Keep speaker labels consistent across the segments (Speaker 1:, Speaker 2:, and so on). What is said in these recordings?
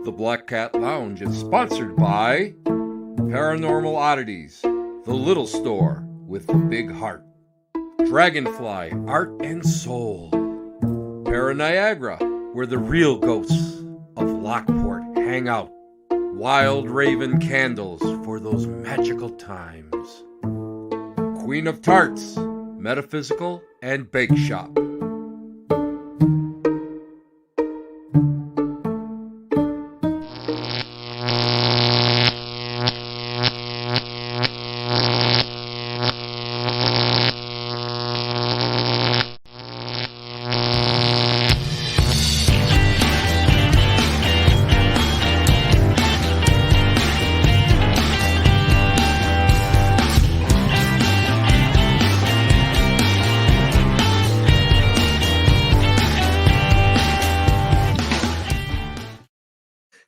Speaker 1: The Black Cat Lounge is sponsored by Paranormal Oddities, the little store with the big heart. Dragonfly Art and Soul. Paraniagara, where the real ghosts of Lockport hang out. Wild Raven Candles for those magical times. Queen of Tarts, Metaphysical and Bake Shop.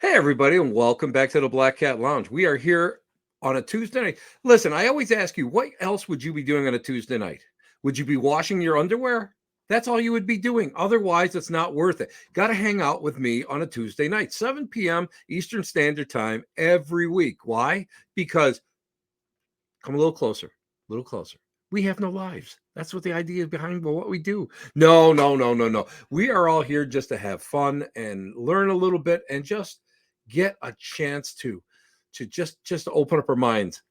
Speaker 1: Everybody, and welcome back to the Black Cat Lounge. We are here on a Tuesday night. Listen, I always ask you, what else would you be doing on a Tuesday night? Would you be washing your underwear? That's all you would be doing. Otherwise, it's not worth it. Got to hang out with me on a Tuesday night, 7 p.m. Eastern Standard Time every week. Why? Because, come a little closer, we have no lives. That's what the idea is behind what we do. No. We are all here just to have fun and learn a little bit and just get a chance to just open up our minds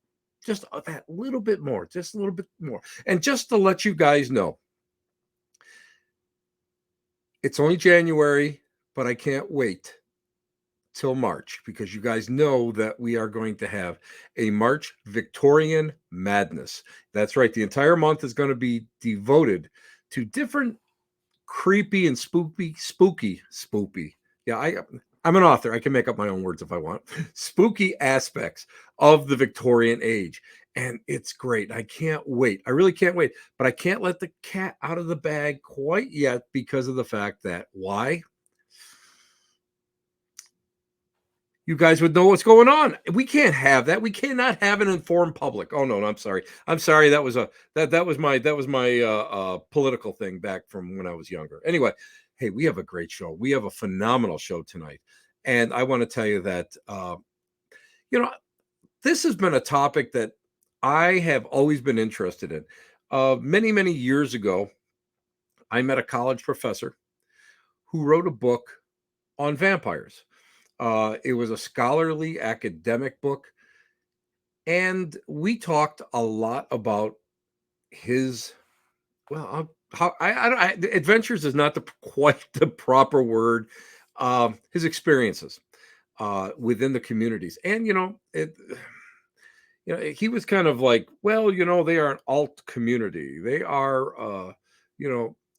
Speaker 1: just that little bit more, just a little bit more. And just to let you guys know, it's only January, but I can't wait till March, because you guys know that we are going to have a March Victorian Madness. That's right. The entire month is going to be devoted to different creepy and spooky. Yeah, I'm an author. I can make up my own words if I want. Spooky aspects of the Victorian age. And it's great. I can't wait. I really can't wait. But I can't let the cat out of the bag quite yet because of the fact that, why? You guys would know what's going on. We can't have that. We cannot have an informed public. Oh no, I'm sorry. That was my political thing back from when I was younger. Anyway, hey, we have a great show. We have a phenomenal show tonight. And I want to tell you that, this has been a topic that I have always been interested in. Many years ago, I met a college professor who wrote a book on vampires. It was a scholarly academic book. And we talked a lot about his, adventures is not quite the proper word. His experiences within the communities, and he was kind of like, well, they are an alt community. They are, a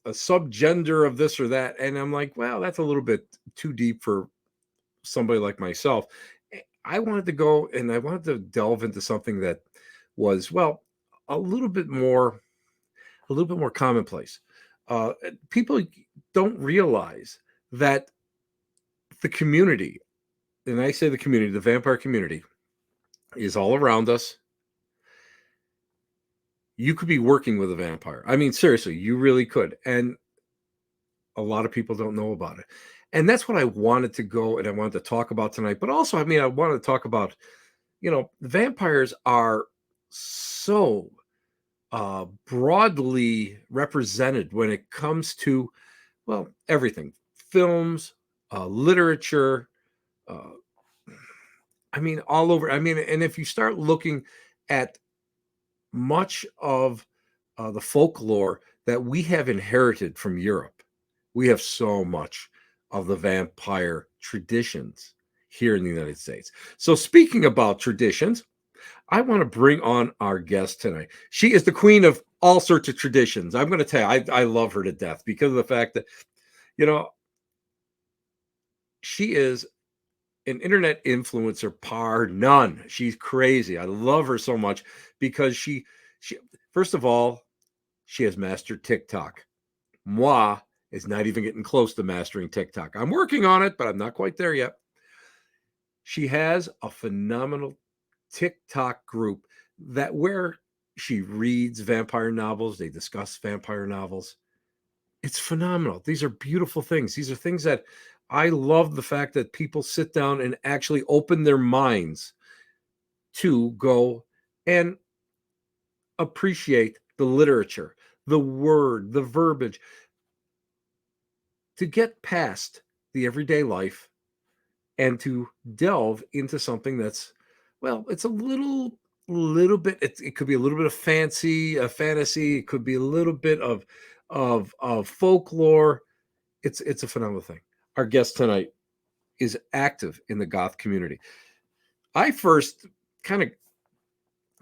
Speaker 1: subgender of this or that, and I'm like, well, that's a little bit too deep for somebody like myself. I wanted to go and I wanted to delve into something that was, well, a little bit more commonplace. People don't realize that the community, and I say the community, the vampire community, is all around us. You could be working with a vampire. I mean, seriously, you really could. And a lot of people don't know about it. And that's what I wanted to go and I wanted to talk about tonight. But also, I wanted to talk about, vampires are so broadly represented when it comes to, well, everything. Films, literature, all over. And if you start looking at much of the folklore that we have inherited from Europe, we have so much of the vampire traditions here in the United States. So speaking about traditions, I want to bring on our guest tonight. She is the queen of all sorts of traditions. I'm going to tell you, I love her to death because of the fact that, she is an internet influencer par none. She's crazy. I love her so much because she first of all, she has mastered TikTok. Moi is not even getting close to mastering TikTok. I'm working on it, but I'm not quite there yet. She has a phenomenal TikTok group where she reads vampire novels. They discuss vampire novels. It's phenomenal. These are beautiful things. These are things that I love the fact that people sit down and actually open their minds to go and appreciate the literature, the word, the verbiage, to get past the everyday life and to delve into something that's, well, it's a little bit, it could be a little bit of fantasy, it could be a little bit of folklore. It's a phenomenal thing. Our guest tonight is active in the goth community. I first kind of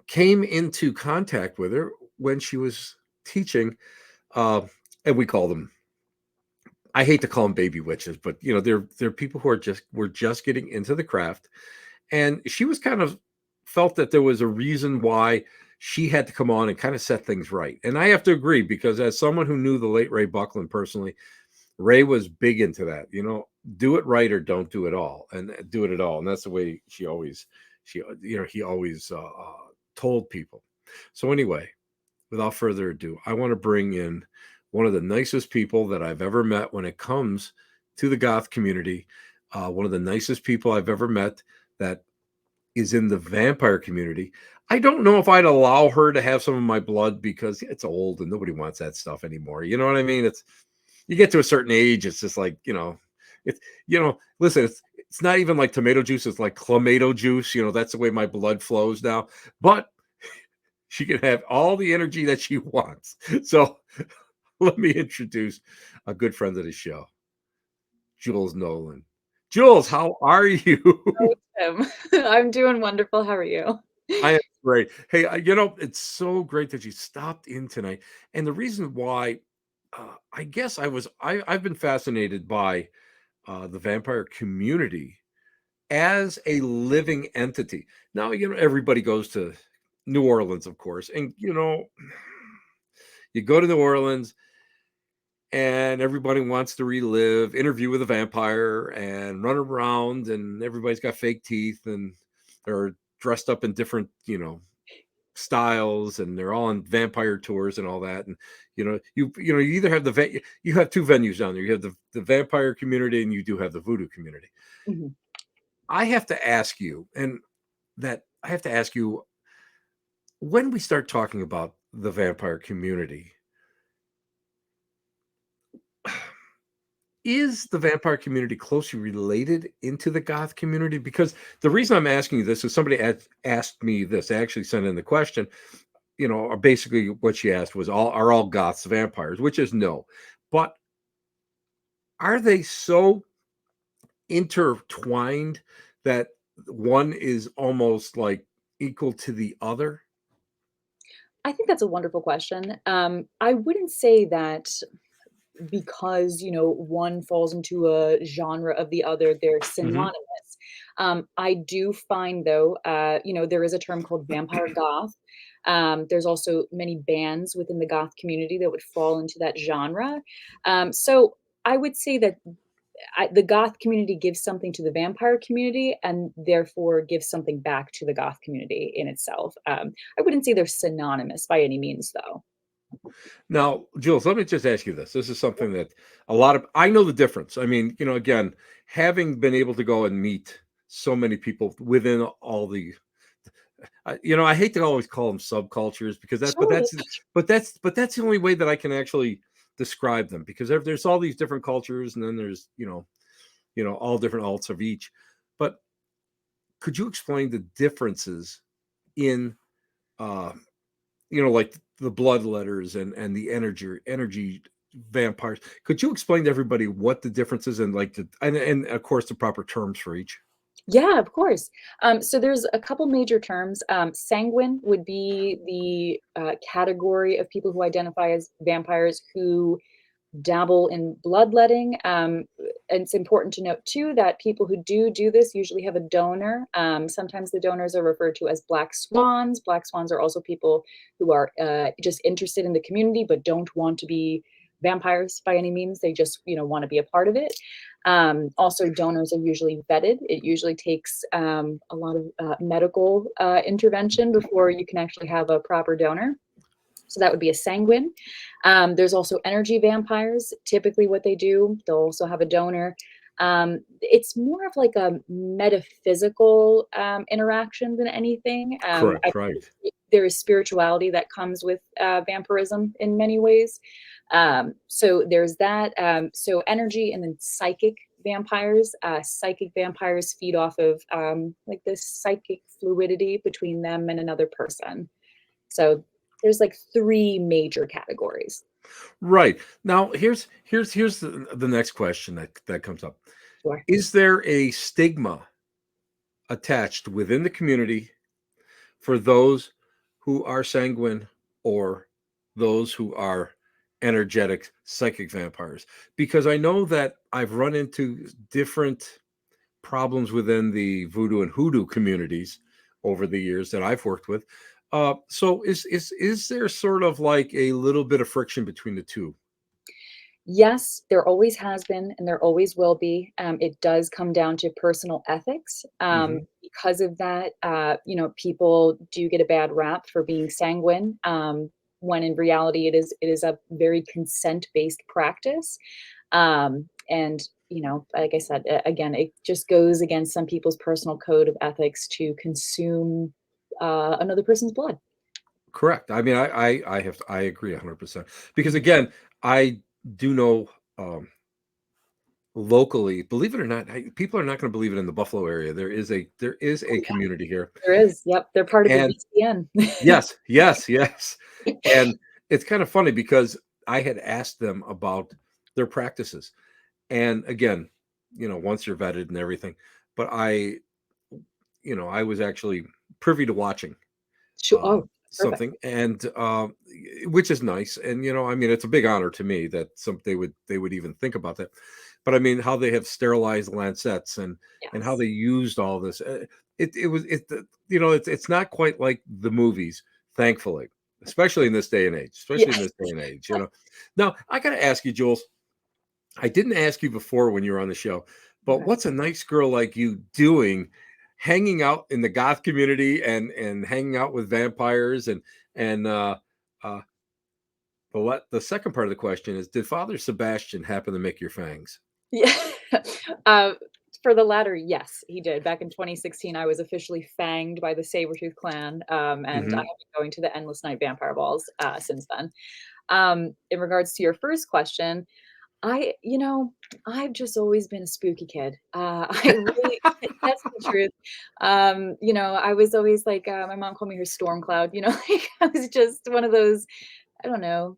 Speaker 1: came into contact with her when she was teaching, uh, and we call them, I hate to call them baby witches, but they're people who were just getting into the craft. And she was kind of felt that there was a reason why she had to come on and kind of set things right. And I have to agree, because as someone who knew the late Ray Buckland personally, Ray was big into that, do it right or don't do it all, and do it at all. And that's the way he always told people. So anyway, without further ado, I want to bring in one of the nicest people that I've ever met when it comes to the goth community. One of the nicest people I've ever met that is in the vampire community. I don't know if I'd allow her to have some of my blood because it's old and nobody wants that stuff anymore. You know what I mean? It's You get to a certain age, it's just like, it's listen, it's not even like tomato juice, it's like clamato juice. That's the way my blood flows now. But she can have all the energy that she wants. So let me introduce a good friend of the show, Jules Nolan. Jules, how are you?
Speaker 2: Tim. I'm doing wonderful. How are you?
Speaker 1: I am great. Hey, it's so great that you stopped in tonight. And the reason why, I guess I've been fascinated by the vampire community as a living entity. Now, everybody goes to New Orleans, of course, and you go to New Orleans and everybody wants to relive Interview with a Vampire and run around, and everybody's got fake teeth and they're dressed up in different, styles, and they're all on vampire tours and all that. And you either have you have two venues down there. You have the vampire community, and you do have the voodoo community.
Speaker 2: Mhm.
Speaker 1: I have to ask you, and that I have to ask you, when we start talking about the vampire community, is the vampire community closely related into the goth community? Because the reason I'm asking you this is somebody asked me this. They actually sent in the question, or basically what she asked was, are all goths vampires? Which is no. But are they so intertwined that one is almost like equal to the other?
Speaker 2: I think that's a wonderful question. I wouldn't say that because, one falls into a genre of the other, they're
Speaker 1: Hmm.
Speaker 2: synonymous. I do find though, there is a term called vampire goth. There's also many bands within the goth community that would fall into that genre. So I would say that the goth community gives something to the vampire community and therefore gives something back to the goth community in itself. I wouldn't say they're synonymous by any means, though.
Speaker 1: Now, Jules, let me just ask you this. This is something that I know the difference. I mean, again, having been able to go and meet so many people within all the, I hate to always call them subcultures, because
Speaker 2: Sure.
Speaker 1: that's the only way that I can actually describe them, because there's all these different cultures, and then there's, all different alts of each. But could you explain the differences in, uh, like the bloodletters and the energy vampires? Could you explain to everybody what the difference is, and like and of course the proper terms for each?
Speaker 2: Yeah, of course. So there's a couple major terms. Sanguine would be the category of people who identify as vampires who dabble in bloodletting. And it's important to note too that people who do this usually have a donor. Sometimes the donors are referred to as black swans. Black swans are also people who are just interested in the community but don't want to be vampires by any means. They just want to be a part of it. Also, donors are usually vetted. It usually takes a lot of medical intervention before you can actually have a proper donor. So that would be a sanguine. There's also energy vampires. Typically, what they do, they'll also have a donor. It's more of like a metaphysical interaction than anything.
Speaker 1: Correct. Right.
Speaker 2: There is spirituality that comes with vampirism in many ways. So there's that. So energy and then psychic vampires. Psychic vampires feed off of like this psychic fluidity between them and another person. So there's like three major categories.
Speaker 1: Right. Now, here's the next question that comes up.
Speaker 2: Sure.
Speaker 1: Is there a stigma attached within the community for those who are sanguine or those who are energetic psychic vampires? Because I know that I've run into different problems within the voodoo and hoodoo communities over the years that I've worked with. So is there sort of like a little bit of friction between the two?
Speaker 2: Yes, there always has been, and there always will be. It does come down to personal ethics.
Speaker 1: Hmm.
Speaker 2: Because of that, people do get a bad rap for being sanguine, when in reality it is a very consent-based practice. And like I said, again, it just goes against some people's personal code of ethics to consume another person's blood.
Speaker 1: Correct. I mean, I agree 100% because
Speaker 2: Mhm.
Speaker 1: again, I do know um, locally, believe it or not, people are not going to believe it in the Buffalo area. There is a
Speaker 2: Oh yeah,
Speaker 1: community here,
Speaker 2: there is. Yep, they're part of the
Speaker 1: and
Speaker 2: BCN.
Speaker 1: yes, yes, yes, and it's kind of funny because I had asked them about their practices, and again, once you're vetted and everything, but I was actually privy to watching
Speaker 2: Sure. Oh, perfect.
Speaker 1: something, and which is nice. And I mean, it's a big honor to me that they would even think about that. But I mean, how they have sterilized lancets and how
Speaker 2: Yes.
Speaker 1: they used all this. It was it you know it's not quite like the movies, thankfully, especially in this day and age. Especially in
Speaker 2: Yes.
Speaker 1: this day and age. Now I got to ask you, Jules. I didn't ask you before when you were on the show, but
Speaker 2: Okay.
Speaker 1: what's a nice girl like you doing, hanging out in the goth community and hanging out with vampires and uh the second part of the question is, did Father Sebastian happen to make your fangs?
Speaker 2: Yeah. Uh, for the latter, yes, he did. Back in 2016, I was officially fanged by the Sabretooth clan, and I
Speaker 1: Hmm.
Speaker 2: have been going to the Endless Night Vampire Balls, since then. In regards to your first question, I you know, I've just always been a spooky kid. I really that's the truth. I was always like, my mom called me her storm cloud, like, I was just one of those, I don't know,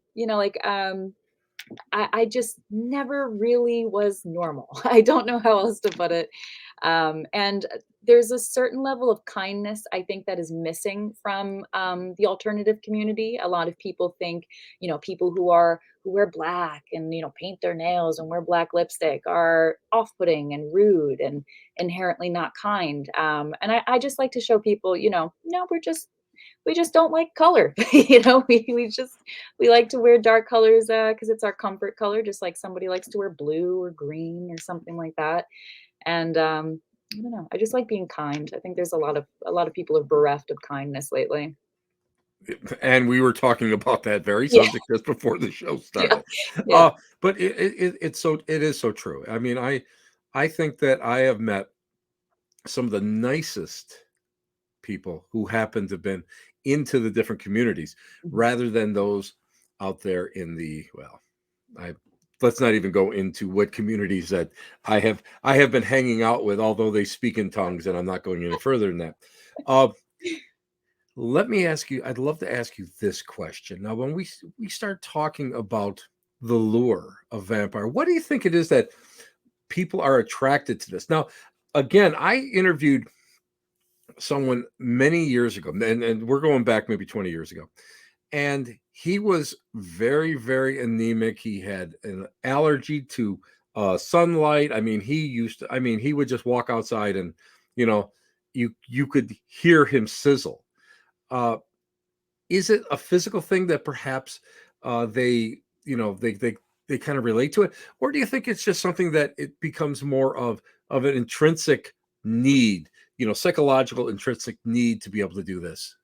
Speaker 2: I just never really was normal. I don't know how else to put it. And there's a certain level of kindness I think that is missing from the alternative community. A lot of people think, people who wear black and paint their nails and wear black lipstick are off-putting and rude and inherently not kind. And I just like to show people, no, we just don't like color. We like to wear dark colors because it's our comfort color, just like somebody likes to wear blue or green or something like that. And I don't know. I just like being kind. I think there's a lot of people are bereft of kindness lately.
Speaker 1: And we were talking about that very
Speaker 2: Yeah,
Speaker 1: subject just before the show
Speaker 2: yeah,
Speaker 1: started.
Speaker 2: yeah.
Speaker 1: But it is so true. I mean, I think that I have met some of the nicest people who happen to have been into the different communities
Speaker 2: Mhm.
Speaker 1: rather than those out there in the, well, I let's not even go into what communities that I have been hanging out with, although they speak in tongues, and I'm not going any further than that. uh, Let me ask you, I'd love to ask you this question. Now, when we start talking about the lure of vampire, what do you think it is that people are attracted to this? Now, again, I interviewed someone many years ago, and we're going back maybe 20 years ago, and he was very, very anemic. He had an allergy to sunlight. I mean, he would just walk outside and, you know, you could hear him sizzle. Uh, is it a physical thing that perhaps they they kind of relate to it, or do you think it's just something that it becomes more of an intrinsic need, psychological intrinsic need to be able to do this?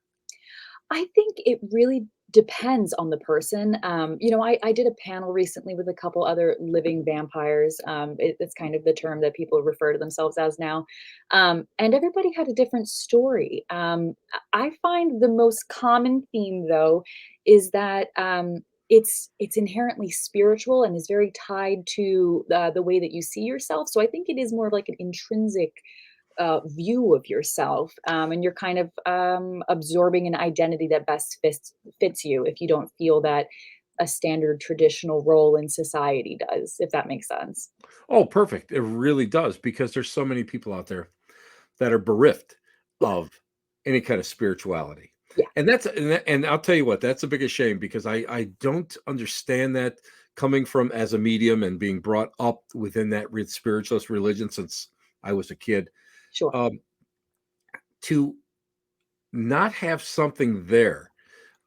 Speaker 2: I think it really depends on the person. I did a panel recently with a couple other living vampires. It's kind of the term that people refer to themselves as now. And everybody had a different story. I find the most common theme, though, is that it's inherently spiritual and is very tied to the way that you see yourself. So I think it is more of like an intrinsic view of yourself, and you're kind of absorbing an identity that best fits you if you don't feel that a standard traditional role in society does, if that makes sense.
Speaker 1: Oh, perfect. It really does because there's so many people out there that are bereft
Speaker 2: Yeah,
Speaker 1: of any kind of spirituality.
Speaker 2: yeah,
Speaker 1: And I'll tell you what, that's the biggest shame because I don't understand that coming from as a medium and being brought up within that spiritualist religion since I was a kid.
Speaker 2: sure.
Speaker 1: Um, to not have something there,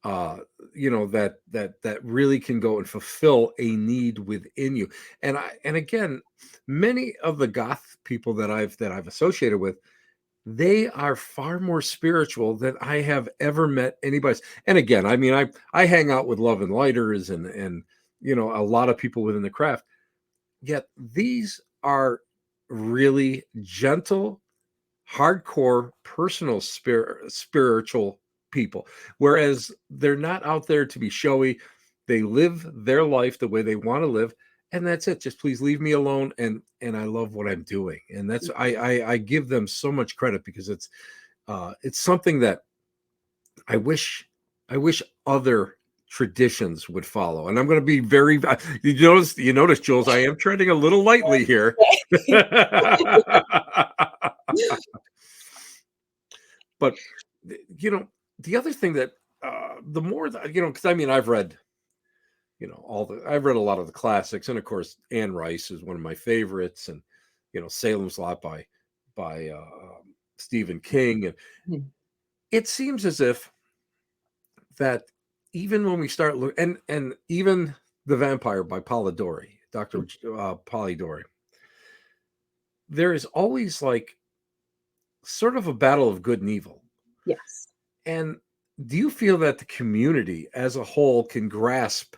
Speaker 1: uh, that really can go and fulfill a need within you. And again, many of the goth people that I've associated with, they are far more spiritual than I have ever met anybody. And again, I mean, I hang out with love and lighters and a lot of people within the craft. Yet these are really gentle, hardcore, personal spiritual people. Whereas they're not out there to be showy. They live their life the way they want to live, and that's it. Just please leave me alone, and I love what I'm doing, and that's I give them so much credit because it's something that I wish other traditions would follow. And I'm going to be very you notice, Jules, I am treading a little lightly here. But the other thing that the more that because I mean I've read a lot of the classics, and of course Anne Rice is one of my favorites, and Salem's Lot by Stephen King, and
Speaker 2: Mhm.
Speaker 1: it seems as if that even when we start look and even The Vampire by Polidori, Dr. Polidori, there is always like sort of a battle of good and evil.
Speaker 2: Yes.
Speaker 1: And do you feel that the community as a whole can grasp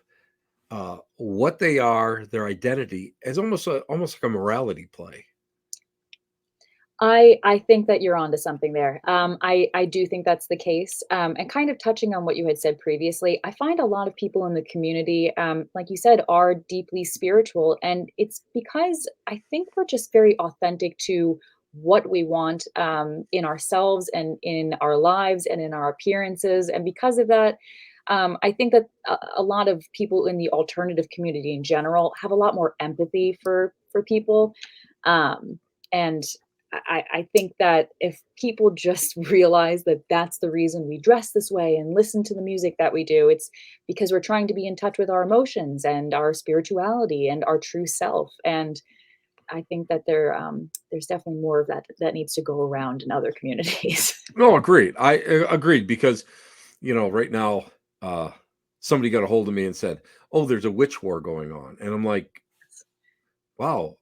Speaker 1: what they are, their identity, as almost like a morality play?
Speaker 2: I think that you're onto something there. I do think that's the case. And kind of touching on what you had said previously, I find a lot of people in the community, like you said, are deeply spiritual, and it's because I think we're just very authentic to what we want in ourselves and in our lives and in our appearances, and because of that. I think that a lot of people in the alternative community in general have a lot more empathy for people, um, and I think that if people just realize that that's the reason we dress this way and listen to the music that we do, it's because we're trying to be in touch with our emotions and our spirituality and our true self. And I think that there's definitely more of that that needs to go around in other communities.
Speaker 1: No, agreed. I agreed because right now uh somebody got a hold of me and said, "Oh, there's a witch war going on," and I'm like, "Wow,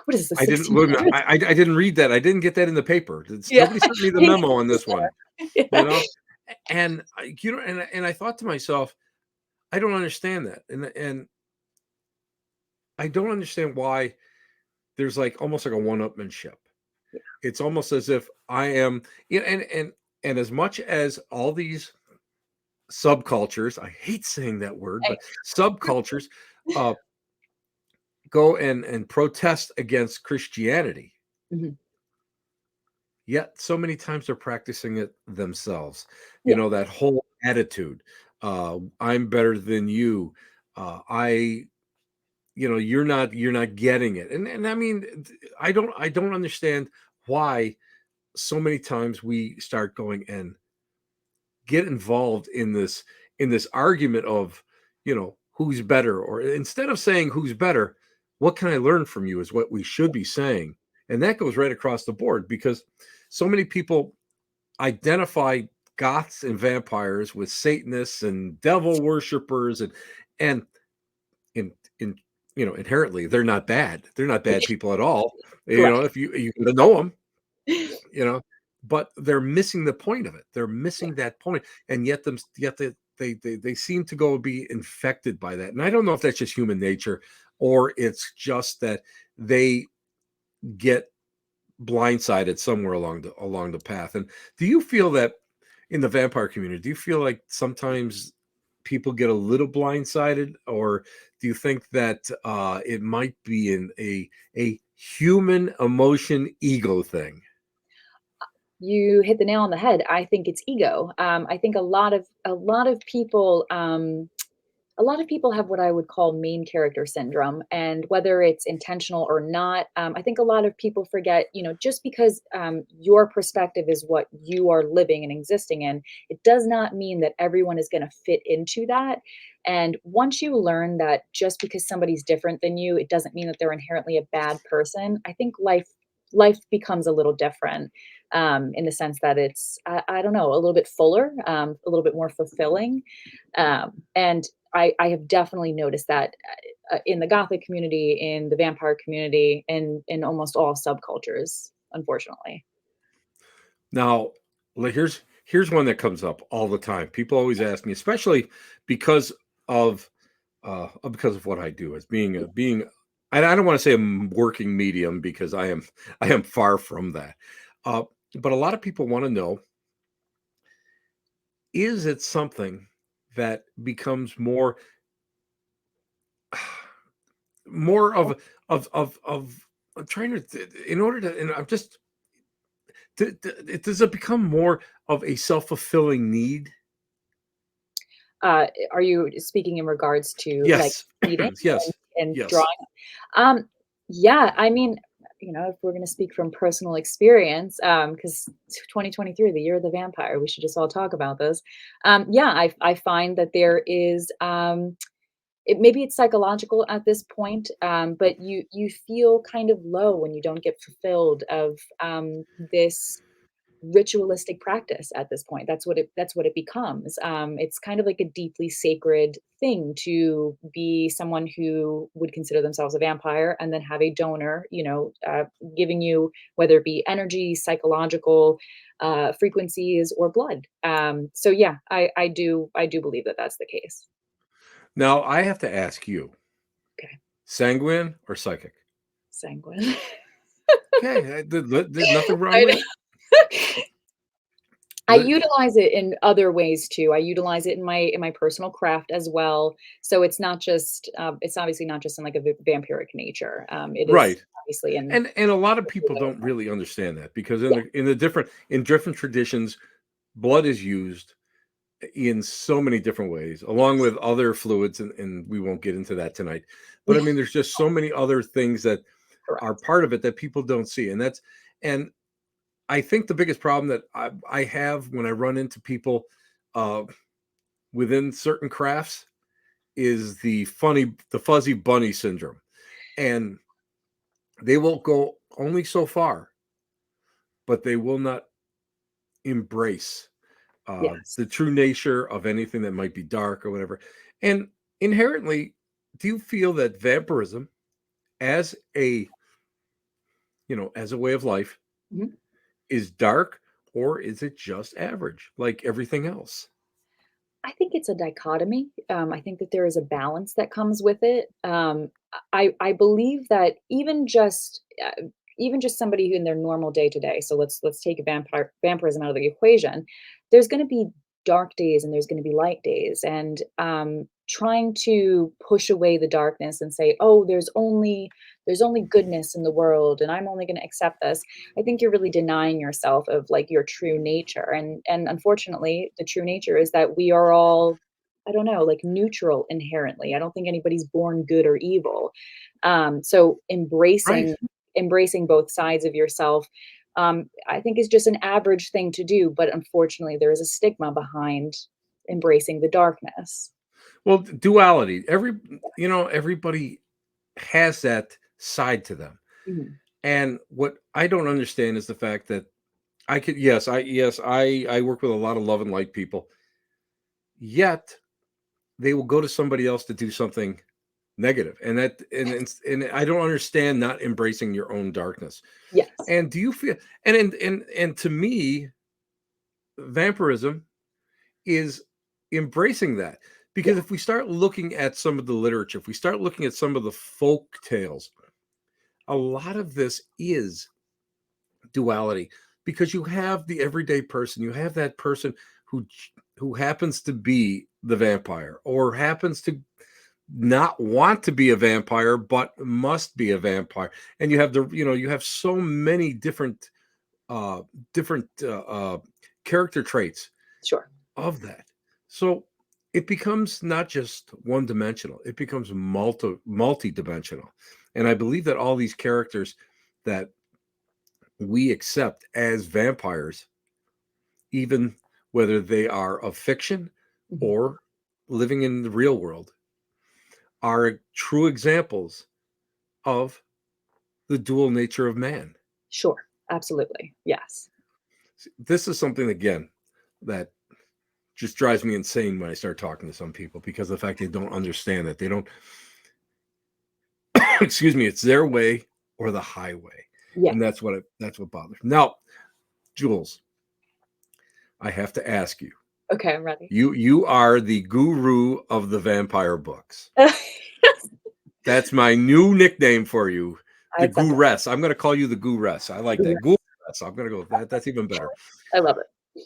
Speaker 2: What is this, the
Speaker 1: I didn't wait a minute,
Speaker 2: 1600s?
Speaker 1: I didn't read that. I didn't get that in the paper.
Speaker 2: Yeah,
Speaker 1: Nobody sent me the
Speaker 2: thank
Speaker 1: memo on
Speaker 2: you,
Speaker 1: this
Speaker 2: sir.
Speaker 1: one." You
Speaker 2: Yeah.
Speaker 1: know, and and I thought to myself, I don't understand that, and I don't understand why there's like almost like a one-upmanship. It's almost as if I am, and as much as all these subcultures, I hate saying that word,
Speaker 2: I
Speaker 1: but subcultures uh, go and protest against Christianity.
Speaker 2: Mhm.
Speaker 1: Yet so many times they're practicing it themselves.
Speaker 2: Yeah,
Speaker 1: That whole attitude, I'm better than you. I you're not getting it. And I mean, I don't understand why so many times we start going and get involved in this argument of who's better, or instead of saying who's better, what can I learn from you is what we should be saying. And that goes right across the board because so many people identify goths and vampires with satanists and devil worshippers, and in in inherently they're not bad people at all,
Speaker 2: correct.
Speaker 1: if you get to know them, you know but they're missing the point of it. They're missing that point, and yet they seem to go be infected by that. And I don't know if that's just human nature or it's just that they get blindsided somewhere along the path. And do you feel that in the vampire community, do you feel like sometimes people get a little blindsided, or do you think that it might be in a human emotion ego thing?
Speaker 2: You hit the nail on the head. I think it's ego. I think a lot of people a lot of people have what I would call main character syndrome, and whether it's intentional or not, I think a lot of people forget, you know, just because your perspective is what you are living and existing in, it does not mean that everyone is going to fit into that. And once you learn that just because somebody's different than you, it doesn't mean that they're inherently a bad person. I think life becomes a little different, in the sense that it's I don't know, a little bit fuller, a little bit more fulfilling, and I have definitely noticed that in the Gothic community, in the vampire community, and in almost all subcultures, unfortunately.
Speaker 1: Now, here's one that comes up all the time. People always ask me, especially because of because of what I do as being I don't want to say I'm working medium because I am far from that. Uh, but a lot of people want to know, is it something that becomes more of I'm trying to in order to and I'm just does it become more of a self-fulfilling need?
Speaker 2: Are you speaking in regards to like
Speaker 1: Yes.
Speaker 2: feeding
Speaker 1: Yes.
Speaker 2: and drawing?
Speaker 1: Yes.
Speaker 2: Um, yeah, I mean, you know, if we're going to speak from personal experience, because 2023, the year of the vampire, we should just all talk about this. Yeah, I find that there is maybe it's psychological at this point, but you feel kind of low when you don't get fulfilled of this ritualistic practice at this point. That's what it becomes. It's kind of like a deeply sacred thing to be someone who would consider themselves a vampire and then have a donor, you know, giving you, whether it be energy, psychological frequencies, or blood. So yeah, I do believe that that's the case.
Speaker 1: Now I have to ask you,
Speaker 2: Okay,
Speaker 1: sanguine or psychic?
Speaker 2: sanguine.
Speaker 1: Okay, there's nothing wrong
Speaker 2: I
Speaker 1: with
Speaker 2: know.
Speaker 1: it.
Speaker 2: I
Speaker 1: The-
Speaker 2: utilize it in other ways too. I utilize it in my personal craft as well. So it's not just, it's obviously not just in like a vampiric nature. It is
Speaker 1: right.
Speaker 2: obviously in
Speaker 1: And a lot of people don't really understand that because
Speaker 2: yeah,
Speaker 1: in different traditions, blood is used in so many different ways, along
Speaker 2: yes,
Speaker 1: with other fluids, and we won't get into that tonight. But I
Speaker 2: yeah,
Speaker 1: mean, there's just so many other things that are
Speaker 2: correct.
Speaker 1: part of it that people don't see, and I think the biggest problem that I have when I run into people uh, within certain crafts is the fuzzy bunny syndrome, and they will go only so far, but they will not embrace
Speaker 2: Yes.
Speaker 1: the true nature of anything that might be dark or whatever. And inherently, do you feel that vampirism, as a as a way of life,
Speaker 2: Mhm.
Speaker 1: is dark, or is it just average, like everything else?
Speaker 2: I think it's a dichotomy. I think that there is a balance that comes with it. I believe that even just somebody who in their normal day to day. So let's take vampirism out of the equation. There's going to be dark days and there's going to be light days, and trying to push away the darkness and say, oh, there's only goodness in the world, and I'm only going to accept this. I think you're really denying yourself of like your true nature. And unfortunately, the true nature is that we are all, I don't know, like neutral inherently. I don't think anybody's born good or evil. So
Speaker 1: Right.
Speaker 2: embracing both sides of yourself, I think is just an average thing to do. But unfortunately, there is a stigma behind embracing the darkness.
Speaker 1: Well, duality. Everybody has that side to them.
Speaker 2: Mhm.
Speaker 1: And what I don't understand is the fact that I work with a lot of love and light people. Yet they will go to somebody else to do something negative, and I don't understand not embracing your own darkness.
Speaker 2: Yes.
Speaker 1: And do you feel and to me, vampirism is embracing that. Because if we start looking at some of the literature, if we start looking at some of the folk tales, a lot of this is duality, because you have the everyday person, you have that person who happens to be the vampire, or happens to not want to be a vampire but must be a vampire, and you have you have so many different uh different character traits
Speaker 2: Sure.
Speaker 1: of that. So it becomes not just one dimensional, it becomes multi-dimensional. And I believe that all these characters that we accept as vampires, even whether they are of fiction
Speaker 2: Mhm.
Speaker 1: or living in the real world, are true examples of the dual nature of man.
Speaker 2: Sure. Absolutely. Yes.
Speaker 1: This is something, again, that just drives me insane when I start talking to some people, because of the fact they don't understand that they don't, excuse me, it's their way or the highway.
Speaker 2: Yeah.
Speaker 1: And that's what bothers me. Now, Jules, I have to ask you.
Speaker 2: Okay, I'm ready.
Speaker 1: You are the guru of the vampire books. That's my new nickname for you,
Speaker 2: I
Speaker 1: the
Speaker 2: accept
Speaker 1: Guress. I'm going to call you the Guress. I like
Speaker 2: it.
Speaker 1: that. Guress. I'm going to go with that. That's even better.
Speaker 2: I love it.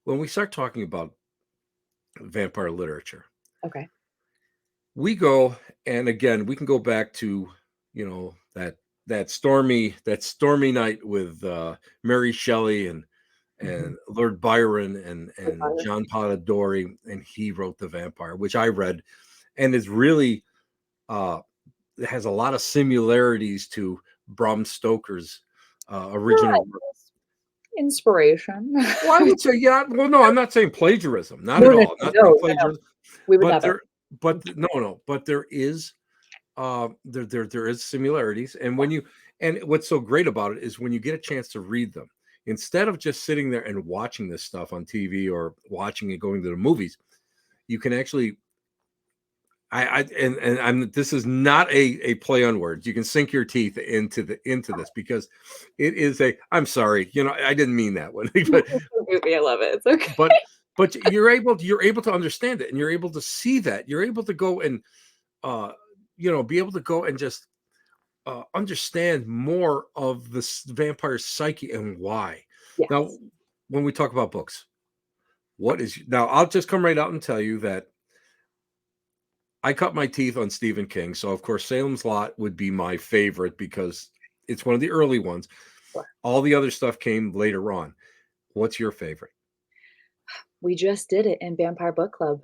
Speaker 1: When we start talking about vampire literature,
Speaker 2: Okay.
Speaker 1: we go, and again, we can go back to, that stormy night with Mary Shelley and
Speaker 2: Mhm.
Speaker 1: Lord Byron
Speaker 2: Good
Speaker 1: and
Speaker 2: father.
Speaker 1: John Polidori, and he wrote The Vampire, which I read, and is really uh it has a lot of similarities to Bram Stoker's original work.
Speaker 2: Right. Inspiration.
Speaker 1: Well, I would say, yeah. Well, no, I'm not saying plagiarism, not
Speaker 2: No,
Speaker 1: at
Speaker 2: no,
Speaker 1: all. I'm
Speaker 2: no,
Speaker 1: not saying
Speaker 2: no, no, no.
Speaker 1: plagiarism,
Speaker 2: We would
Speaker 1: but
Speaker 2: never.
Speaker 1: no, no, but there is, there is similarities, and what's so great about it is when you get a chance to read them, instead of just sitting there and watching this stuff on TV or watching it going to the movies, you can actually. And I'm this is not a play on words. You can sink your teeth into this, because it is a. I'm sorry, I didn't mean that one, but
Speaker 2: Movie, I love it. It's okay.
Speaker 1: but you're able to understand it, and you're able to see that, you're able to go and uh be able to go and just understand more of this vampire psyche and why. Now,
Speaker 2: Yes.
Speaker 1: when we talk about books, what is now? I'll just come right out and tell you that I cut my teeth on Stephen King, so of course Salem's Lot would be my favorite because it's one of the early ones.
Speaker 2: Sure.
Speaker 1: All the other stuff came later on. What's your favorite?
Speaker 2: We just did it in Vampire Book Club.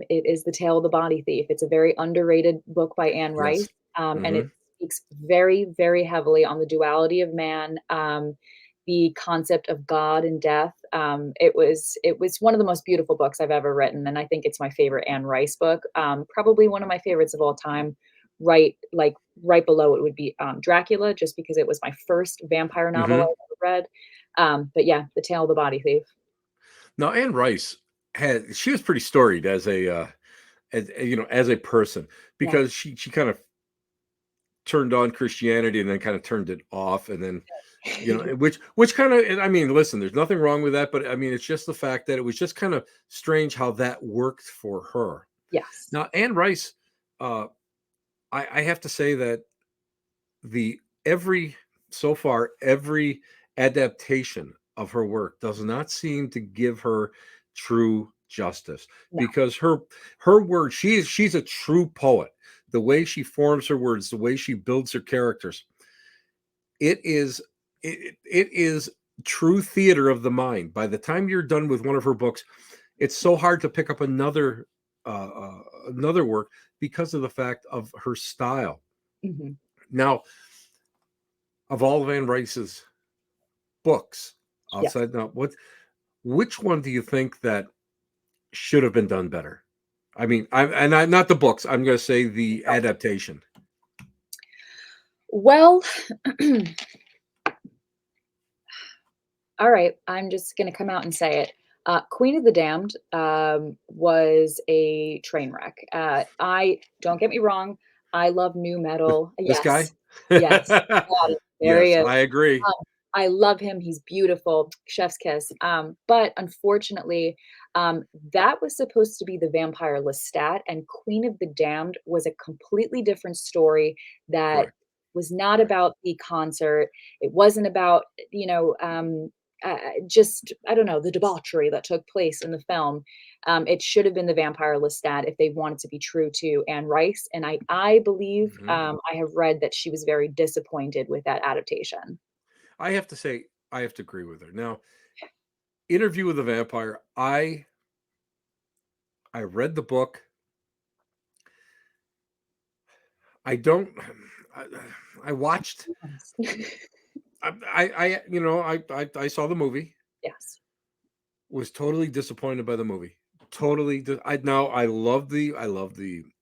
Speaker 2: It is The Tale of the Body Thief. It's a very underrated book by Anne Rice,
Speaker 1: Yes.
Speaker 2: and
Speaker 1: Hmm.
Speaker 2: it speaks very, very heavily on the duality of man, the concept of God and death. It was one of the most beautiful books I've ever written, and I think it's my favorite Anne Rice book. Probably one of my favorites of all time. Right below it would be Dracula, just because it was my first vampire novel
Speaker 1: Hmm.
Speaker 2: I ever read. But yeah, The Tale of the Body Thief.
Speaker 1: Now, Anne Rice she was pretty storied as as a person,
Speaker 2: Yeah.
Speaker 1: because she kind of turned on Christianity and then kind of turned it off, and then which kind of, I mean, listen, there's nothing wrong with that, but I mean, it's just the fact that it was just kind of strange how that worked for her.
Speaker 2: Yes.
Speaker 1: Now, Anne Rice, uh, I have to say that the every so far every adaptation of her work does not seem to give her true justice,
Speaker 2: No.
Speaker 1: because her words, she's a true poet. The way she forms her words, the way she builds her characters, it is it is true theater of the mind. By the time you're done with one of her books, it's so hard to pick up another work, because of the fact of her style.
Speaker 2: Mhm.
Speaker 1: Now, of all of Anne Rice's books,
Speaker 2: Yes.
Speaker 1: outside now, which one do you think that should have been done better? I mean, not the books. I'm going to say the adaptation.
Speaker 2: Well, all right, I'm just gonna come out and say it. Queen of the Damned, was a train wreck. I don't get me wrong, I love new metal.
Speaker 1: This guy.
Speaker 2: Yes, yes. God, there he
Speaker 1: Yes,
Speaker 2: is.
Speaker 1: I agree.
Speaker 2: I love him, he's beautiful, chef's kiss, but unfortunately, that was supposed to be the vampire Lestat, and Queen of the Damned was a completely different story that
Speaker 1: Correct.
Speaker 2: was not
Speaker 1: Correct.
Speaker 2: about the concert, it wasn't about, just, I don't know, the debauchery that took place in the film. It should have been the vampire Lestat if they wanted to be true to Anne Rice, and I believe,
Speaker 1: Mhm.
Speaker 2: I have read that she was very disappointed with that adaptation.
Speaker 1: I have to say, I have to agree with her. Now, Interview with a Vampire, I read the book. I don't I, I watched
Speaker 2: Yes.
Speaker 1: I saw the movie,
Speaker 2: Yes.
Speaker 1: was totally disappointed by the movie. Totally I now I love the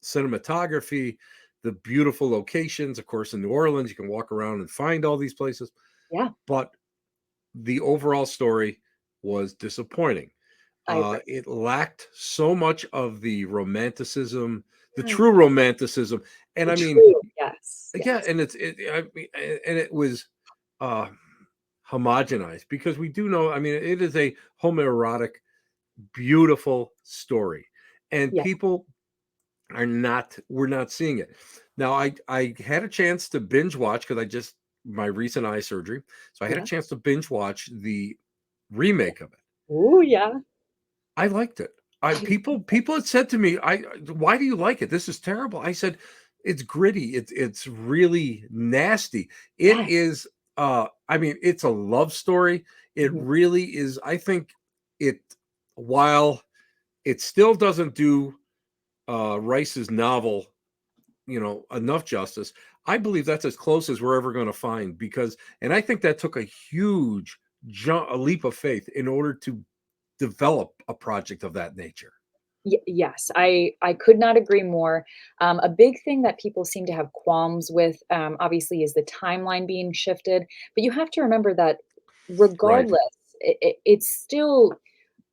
Speaker 1: cinematography, the beautiful locations. Of course, in New Orleans, you can walk around and find all these places,
Speaker 2: Yeah,
Speaker 1: but the overall story was disappointing.
Speaker 2: I agree.
Speaker 1: It lacked so much of the romanticism, the
Speaker 2: Yeah,
Speaker 1: true romanticism, and
Speaker 2: the
Speaker 1: I mean,
Speaker 2: true yes,
Speaker 1: yeah,
Speaker 2: yes.
Speaker 1: and I mean, and it was uh, homogenized because we do know. I mean, it is a homoerotic, beautiful story, and
Speaker 2: Yeah,
Speaker 1: people are not. We're not seeing it now. I had a chance to binge watch because I just my recent eye surgery, so I had a
Speaker 2: yeah.
Speaker 1: chance to binge watch the remake of it.
Speaker 2: Ooh, yeah.
Speaker 1: I liked it. I people had said to me, "I why do you like it? This is terrible." I said, "It's gritty. It's really nasty. It
Speaker 2: Yes.
Speaker 1: is I mean, it's a love story. It
Speaker 2: Mhm.
Speaker 1: really is. I think it while it still doesn't do Rice's novel, enough justice. I believe that's as close as we're ever going to find because and I think that took a huge jump, a leap of faith in order to develop a project of that nature.
Speaker 2: Yes, I could not agree more. A big thing that people seem to have qualms with, obviously, is the timeline being shifted, but you have to remember that
Speaker 1: Right.
Speaker 2: regardless, it's still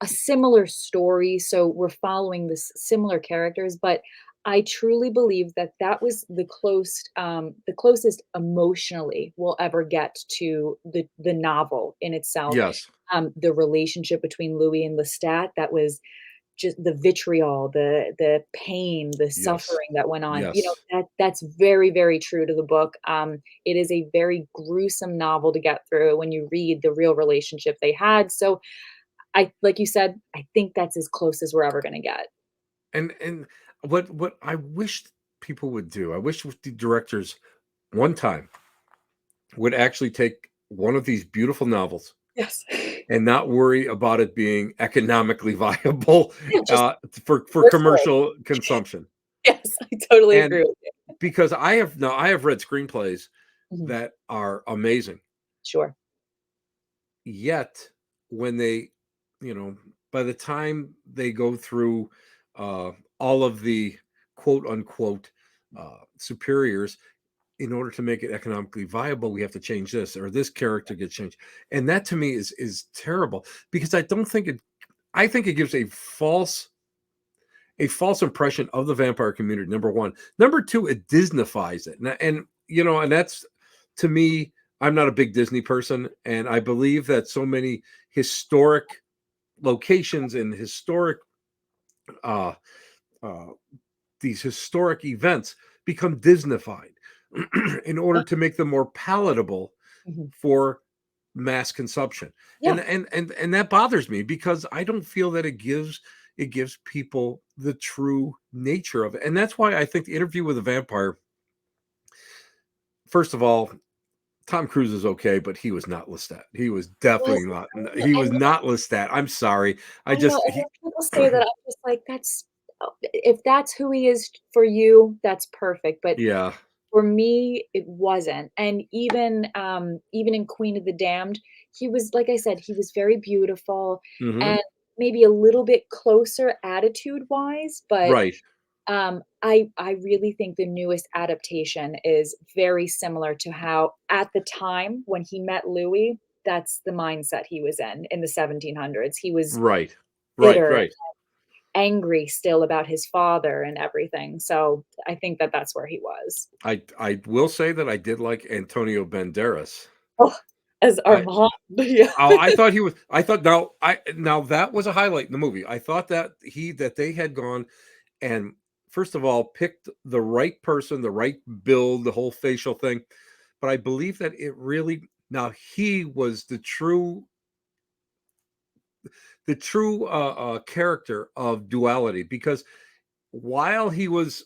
Speaker 2: a similar story, so we're following this similar characters, but I truly believe that that was the closest emotionally we'll ever get to the novel in itself.
Speaker 1: Yes.
Speaker 2: The relationship between Louis and Lestat, that was just the vitriol, the pain, the
Speaker 1: Yes.
Speaker 2: suffering that went on,
Speaker 1: Yes.
Speaker 2: that's very, very true to the book. It is a very gruesome novel to get through when you read the real relationship they had, so I like you said, I think that's as close as we're ever gonna get.
Speaker 1: And what I wish people would do, I wish the directors one time would actually take one of these beautiful novels
Speaker 2: Yes.
Speaker 1: and not worry about it being economically viable
Speaker 2: Yeah, just
Speaker 1: for
Speaker 2: personally.
Speaker 1: commercial consumption.
Speaker 2: Yes, I totally
Speaker 1: And
Speaker 2: agree with you.
Speaker 1: because I have read screenplays
Speaker 2: Mhm.
Speaker 1: that are amazing.
Speaker 2: Sure.
Speaker 1: Yet when they, you know, by the time they go through uh, all of the quote unquote superiors, in order to make it economically viable, we have to change this or this character gets changed, and that to me is terrible because I don't think it. I think it gives a false impression of the vampire community. Number one, number two, it Disneyfies it, and that's to me. I'm not a big Disney person, and I believe that so many historic locations and historic uh, uh, these historic events become Disneyfied in order
Speaker 2: Yeah.
Speaker 1: to make them more palatable
Speaker 2: Mhm.
Speaker 1: for mass consumption.
Speaker 2: Yeah.
Speaker 1: And that bothers me because I don't feel that it gives people the true nature of it. And that's why I think the Interview with a Vampire, first of all, Tom Cruise is okay, but he was not Lestat. He was
Speaker 2: Well,
Speaker 1: definitely not. He was
Speaker 2: and
Speaker 1: not Lestat. I'm sorry. I
Speaker 2: I know,
Speaker 1: just
Speaker 2: and
Speaker 1: he,
Speaker 2: when people say that, I'm just like, "That's if that's who he is for you, that's perfect," but
Speaker 1: yeah.
Speaker 2: for me, it wasn't, and even in Queen of the Damned, he was like I said, he was very beautiful
Speaker 1: Hmm.
Speaker 2: and maybe a little bit closer attitude-wise, but,
Speaker 1: Right.
Speaker 2: I really think the newest adaptation is very similar to how at the time when he met Louis, that's the mindset he was in the 1700s. He was
Speaker 1: Right. Right.
Speaker 2: bitter,
Speaker 1: Right.
Speaker 2: angry still about his father and everything, so I think that that's where he was.
Speaker 1: I will say that I did like Antonio Banderas.
Speaker 2: as
Speaker 1: I
Speaker 2: Armand. Yeah.
Speaker 1: oh, I thought he was. I thought now that was a highlight in the movie. I thought that they had gone and first of all picked the right person, the right build, the whole facial thing. But I believe that it really now he was the true character of duality because while he was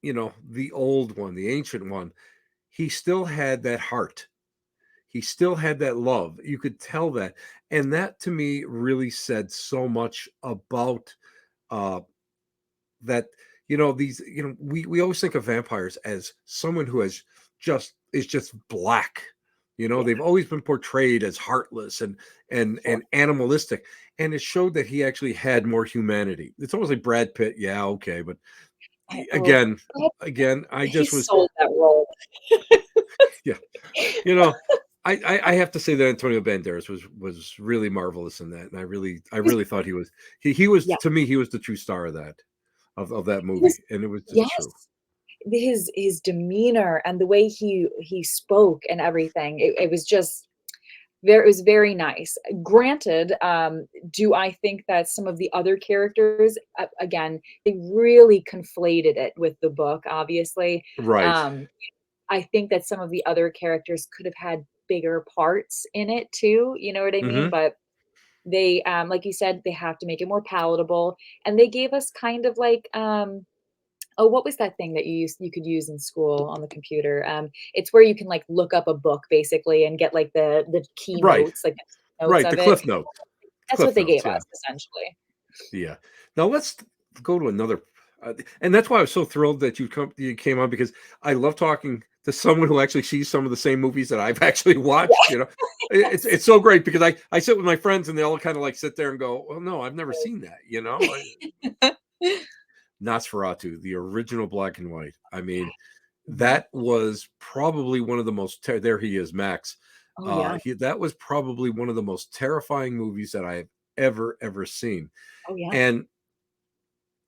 Speaker 1: the old one, the ancient one, he still had that heart. He still had that love. You could tell that. And that to me really said so much about uh that these we always think of vampires as someone who is just black.
Speaker 2: Yeah,
Speaker 1: They've always been portrayed as heartless
Speaker 2: sure.
Speaker 1: and animalistic. And it showed that he actually had more humanity. It's almost like Brad Pitt. Yeah, okay, but
Speaker 2: Oh,
Speaker 1: again, I
Speaker 2: he
Speaker 1: just was
Speaker 2: sold that role.
Speaker 1: yeah. You know, I have to say that Antonio Banderas was really marvelous in that, and I really thought he was
Speaker 2: Yeah,
Speaker 1: to me he was the true star of that
Speaker 2: he was
Speaker 1: movie, and it was just true.
Speaker 2: yes. His demeanor and the way he spoke and everything, it was just it was very nice. Granted, do I think that some of the other characters, again, they really conflated it with the book, obviously.
Speaker 1: Right.
Speaker 2: Um, I think that some of the other characters could have had bigger parts in it too, you know what I mean?
Speaker 1: Hmm.
Speaker 2: But they, like you said, they have to make it more palatable, and they gave us kind of like, oh, what was that thing that you could use in school on the computer? It's where you can, like, look up a book basically and get, like, the
Speaker 1: Right.
Speaker 2: keynotes, like, the notes
Speaker 1: Right.
Speaker 2: of
Speaker 1: The
Speaker 2: it.
Speaker 1: Cliff Notes.
Speaker 2: That's what
Speaker 1: Cliff
Speaker 2: they
Speaker 1: Notes.
Speaker 2: gave
Speaker 1: Yeah.
Speaker 2: us, essentially.
Speaker 1: Yeah. Now let's go to another, and that's why I was so thrilled that you came on because I love talking to someone who actually sees some of the same movies that I've actually watched. It's
Speaker 2: Yes.
Speaker 1: so great because I sit with my friends and they all kind of like sit there and go, well, no, I've never seen that. Nosferatu, the original black and white. I mean,
Speaker 2: Mhm.
Speaker 1: that was probably one of the most there he is, Max.
Speaker 2: Oh, yeah.
Speaker 1: That was probably one of the most terrifying movies that I have ever seen.
Speaker 2: Oh, yeah.
Speaker 1: And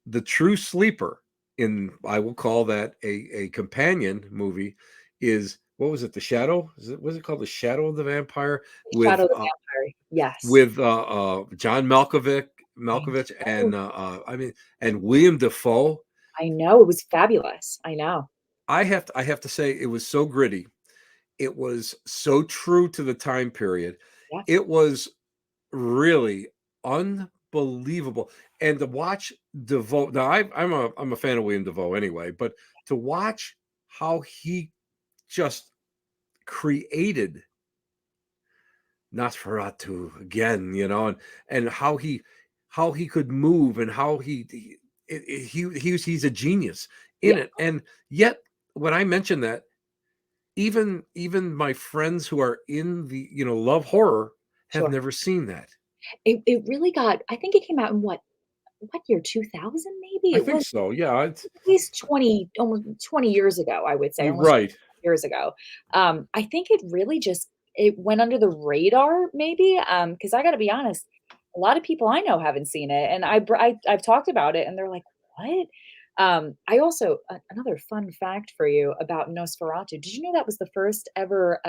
Speaker 1: the true sleeper in I will call that a companion movie is what was it? The Shadow? Was it called The Shadow of the Vampire
Speaker 2: Shadow
Speaker 1: with
Speaker 2: the Vampire. Yes.
Speaker 1: John
Speaker 2: I
Speaker 1: Malkovich
Speaker 2: know.
Speaker 1: and and William Defoe.
Speaker 2: I know, it was fabulous. I know.
Speaker 1: I have to say it was so gritty. It was so true to the time period.
Speaker 2: Yeah.
Speaker 1: It was really unbelievable. And to watch DeVoe, now I'm a fan of William DeVoe anyway, but to watch how he just created Nosferatu again, and how he could move and how he's a genius in
Speaker 2: Yeah.
Speaker 1: it. And yet, when I mention that, even my friends who are in the love horror have
Speaker 2: Sure.
Speaker 1: never seen that.
Speaker 2: It really got, I think it came out in what year? 2000 maybe?
Speaker 1: I
Speaker 2: It
Speaker 1: think
Speaker 2: was
Speaker 1: so. Yeah, it's
Speaker 2: at least 20, almost 20 years ago, I would say,
Speaker 1: you're
Speaker 2: almost
Speaker 1: right.
Speaker 2: years ago. I think it really just it went under the radar maybe, because I gotta be honest, a lot of people I know haven't seen it, and I've talked about it, and they're like, "What?" I also another fun fact for you about Nosferatu. Did you know that was the first ever,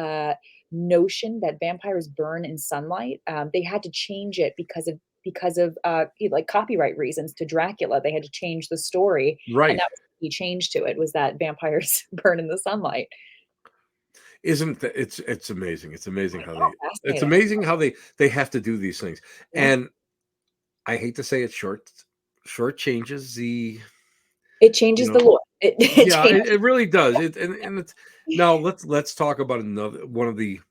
Speaker 2: notion that vampires burn in sunlight? They had to change it because of, like, copyright reasons to Dracula. They had to change the story, and
Speaker 1: Right.
Speaker 2: that was the change to it was that vampires burn in the sunlight.
Speaker 1: Isn't that it's amazing. It's
Speaker 2: I
Speaker 1: amazing how
Speaker 2: know,
Speaker 1: it's
Speaker 2: fascinating.
Speaker 1: amazing how they have to do these things.
Speaker 2: Yeah.
Speaker 1: And I hate to say it short changes the
Speaker 2: It
Speaker 1: you
Speaker 2: changes the
Speaker 1: know
Speaker 2: lore. It
Speaker 1: yeah,
Speaker 2: changes.
Speaker 1: it really does. And it's now let's talk about another one of the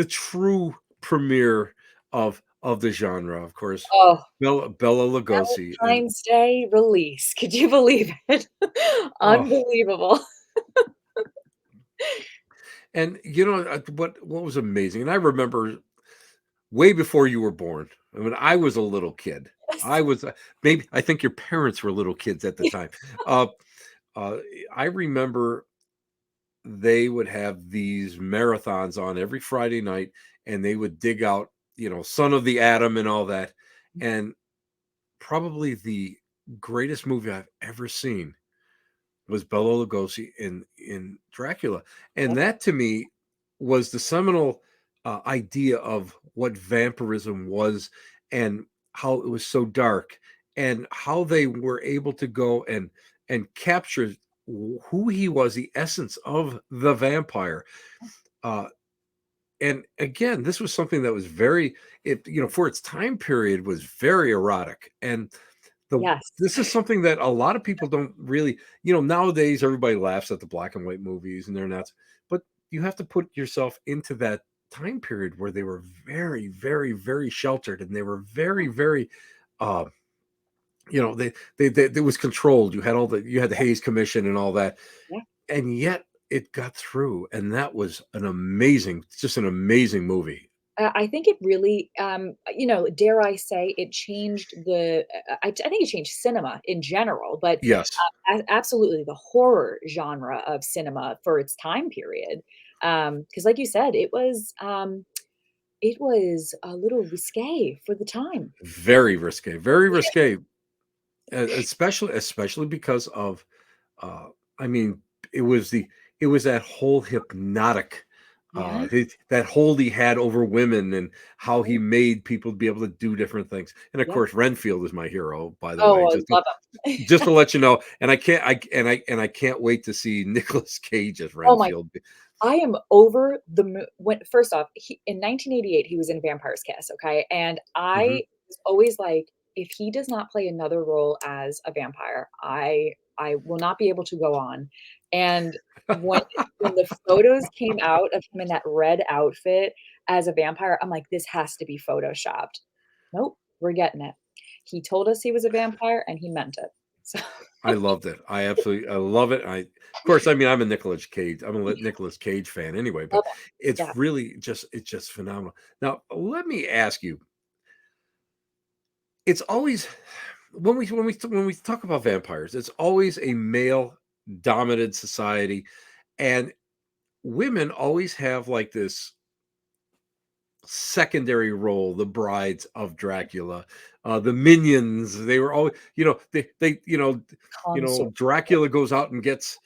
Speaker 1: true premiere of the genre, of course,
Speaker 2: Oh,
Speaker 1: Bella Lugosi and
Speaker 2: Valentine's Day release. Could you believe it?
Speaker 1: oh
Speaker 2: Unbelievable.
Speaker 1: and what was amazing, and I remember way before you were born. I mean, I was a little kid.
Speaker 2: Yes.
Speaker 1: I was maybe I think your parents were little kids at the time. Uh, uh, I remember they would have these marathons on every Friday night, and they would dig out, Son of the Atom and all that. And probably the greatest movie I've ever seen was Bela Lugosi in Dracula, and
Speaker 2: Yep.
Speaker 1: that to me. was the seminal idea of what vampirism was, and how it was so dark, and how they were able to go and capture who he was, the essence of the vampire. Uh, and again, this was something that was very, it, for its time period, was very erotic. And
Speaker 2: Yes.
Speaker 1: this is something that a lot of people don't really, nowadays everybody laughs at the black and white movies and they're not, but you have to put yourself into that time period where they were very, very, very sheltered, and they were very, very, uh, they it was controlled. You had the Hayes Commission and all that,
Speaker 2: Yeah.
Speaker 1: and yet it got through, and that was just an amazing movie.
Speaker 2: I think it really, dare I say, it changed I think it changed cinema in general, but
Speaker 1: Yes,
Speaker 2: absolutely the horror genre of cinema for its time period. Because, like you said, it was a little risque for the time.
Speaker 1: very risque, very risque. Especially because of, uh I mean, it was that whole hypnotic,
Speaker 2: Yeah.
Speaker 1: that hold he had over women, and how he made people be able to do different things. And of
Speaker 2: Yeah.
Speaker 1: course, Renfield is my hero, by the way,
Speaker 2: Oh, I love him.
Speaker 1: just to let you know. And I can't wait to see Nicolas Cage as
Speaker 2: Oh my
Speaker 1: Renfield.
Speaker 2: I am over the moon. When first off, in 1988, he was in Vampire's Kiss, okay? And
Speaker 1: Mhm.
Speaker 2: I was always like, if he does not play another role as a vampire, I will not be able to go on. And when when the photos came out of him in that red outfit as a vampire, I'm like, this has to be photoshopped. Nope, we're getting it. He told us he was a vampire and he meant it. So
Speaker 1: I loved it. I love it. Of course, I mean, I'm a Nicolas Cage fan anyway, but
Speaker 2: love it. Yeah.
Speaker 1: it's just phenomenal. Now, let me ask you, it's always, when we talk about vampires, it's always a male dominated society, and women always have like this secondary role, the brides of Dracula, the minions. They were always, they
Speaker 2: Consort.
Speaker 1: Dracula goes out and gets,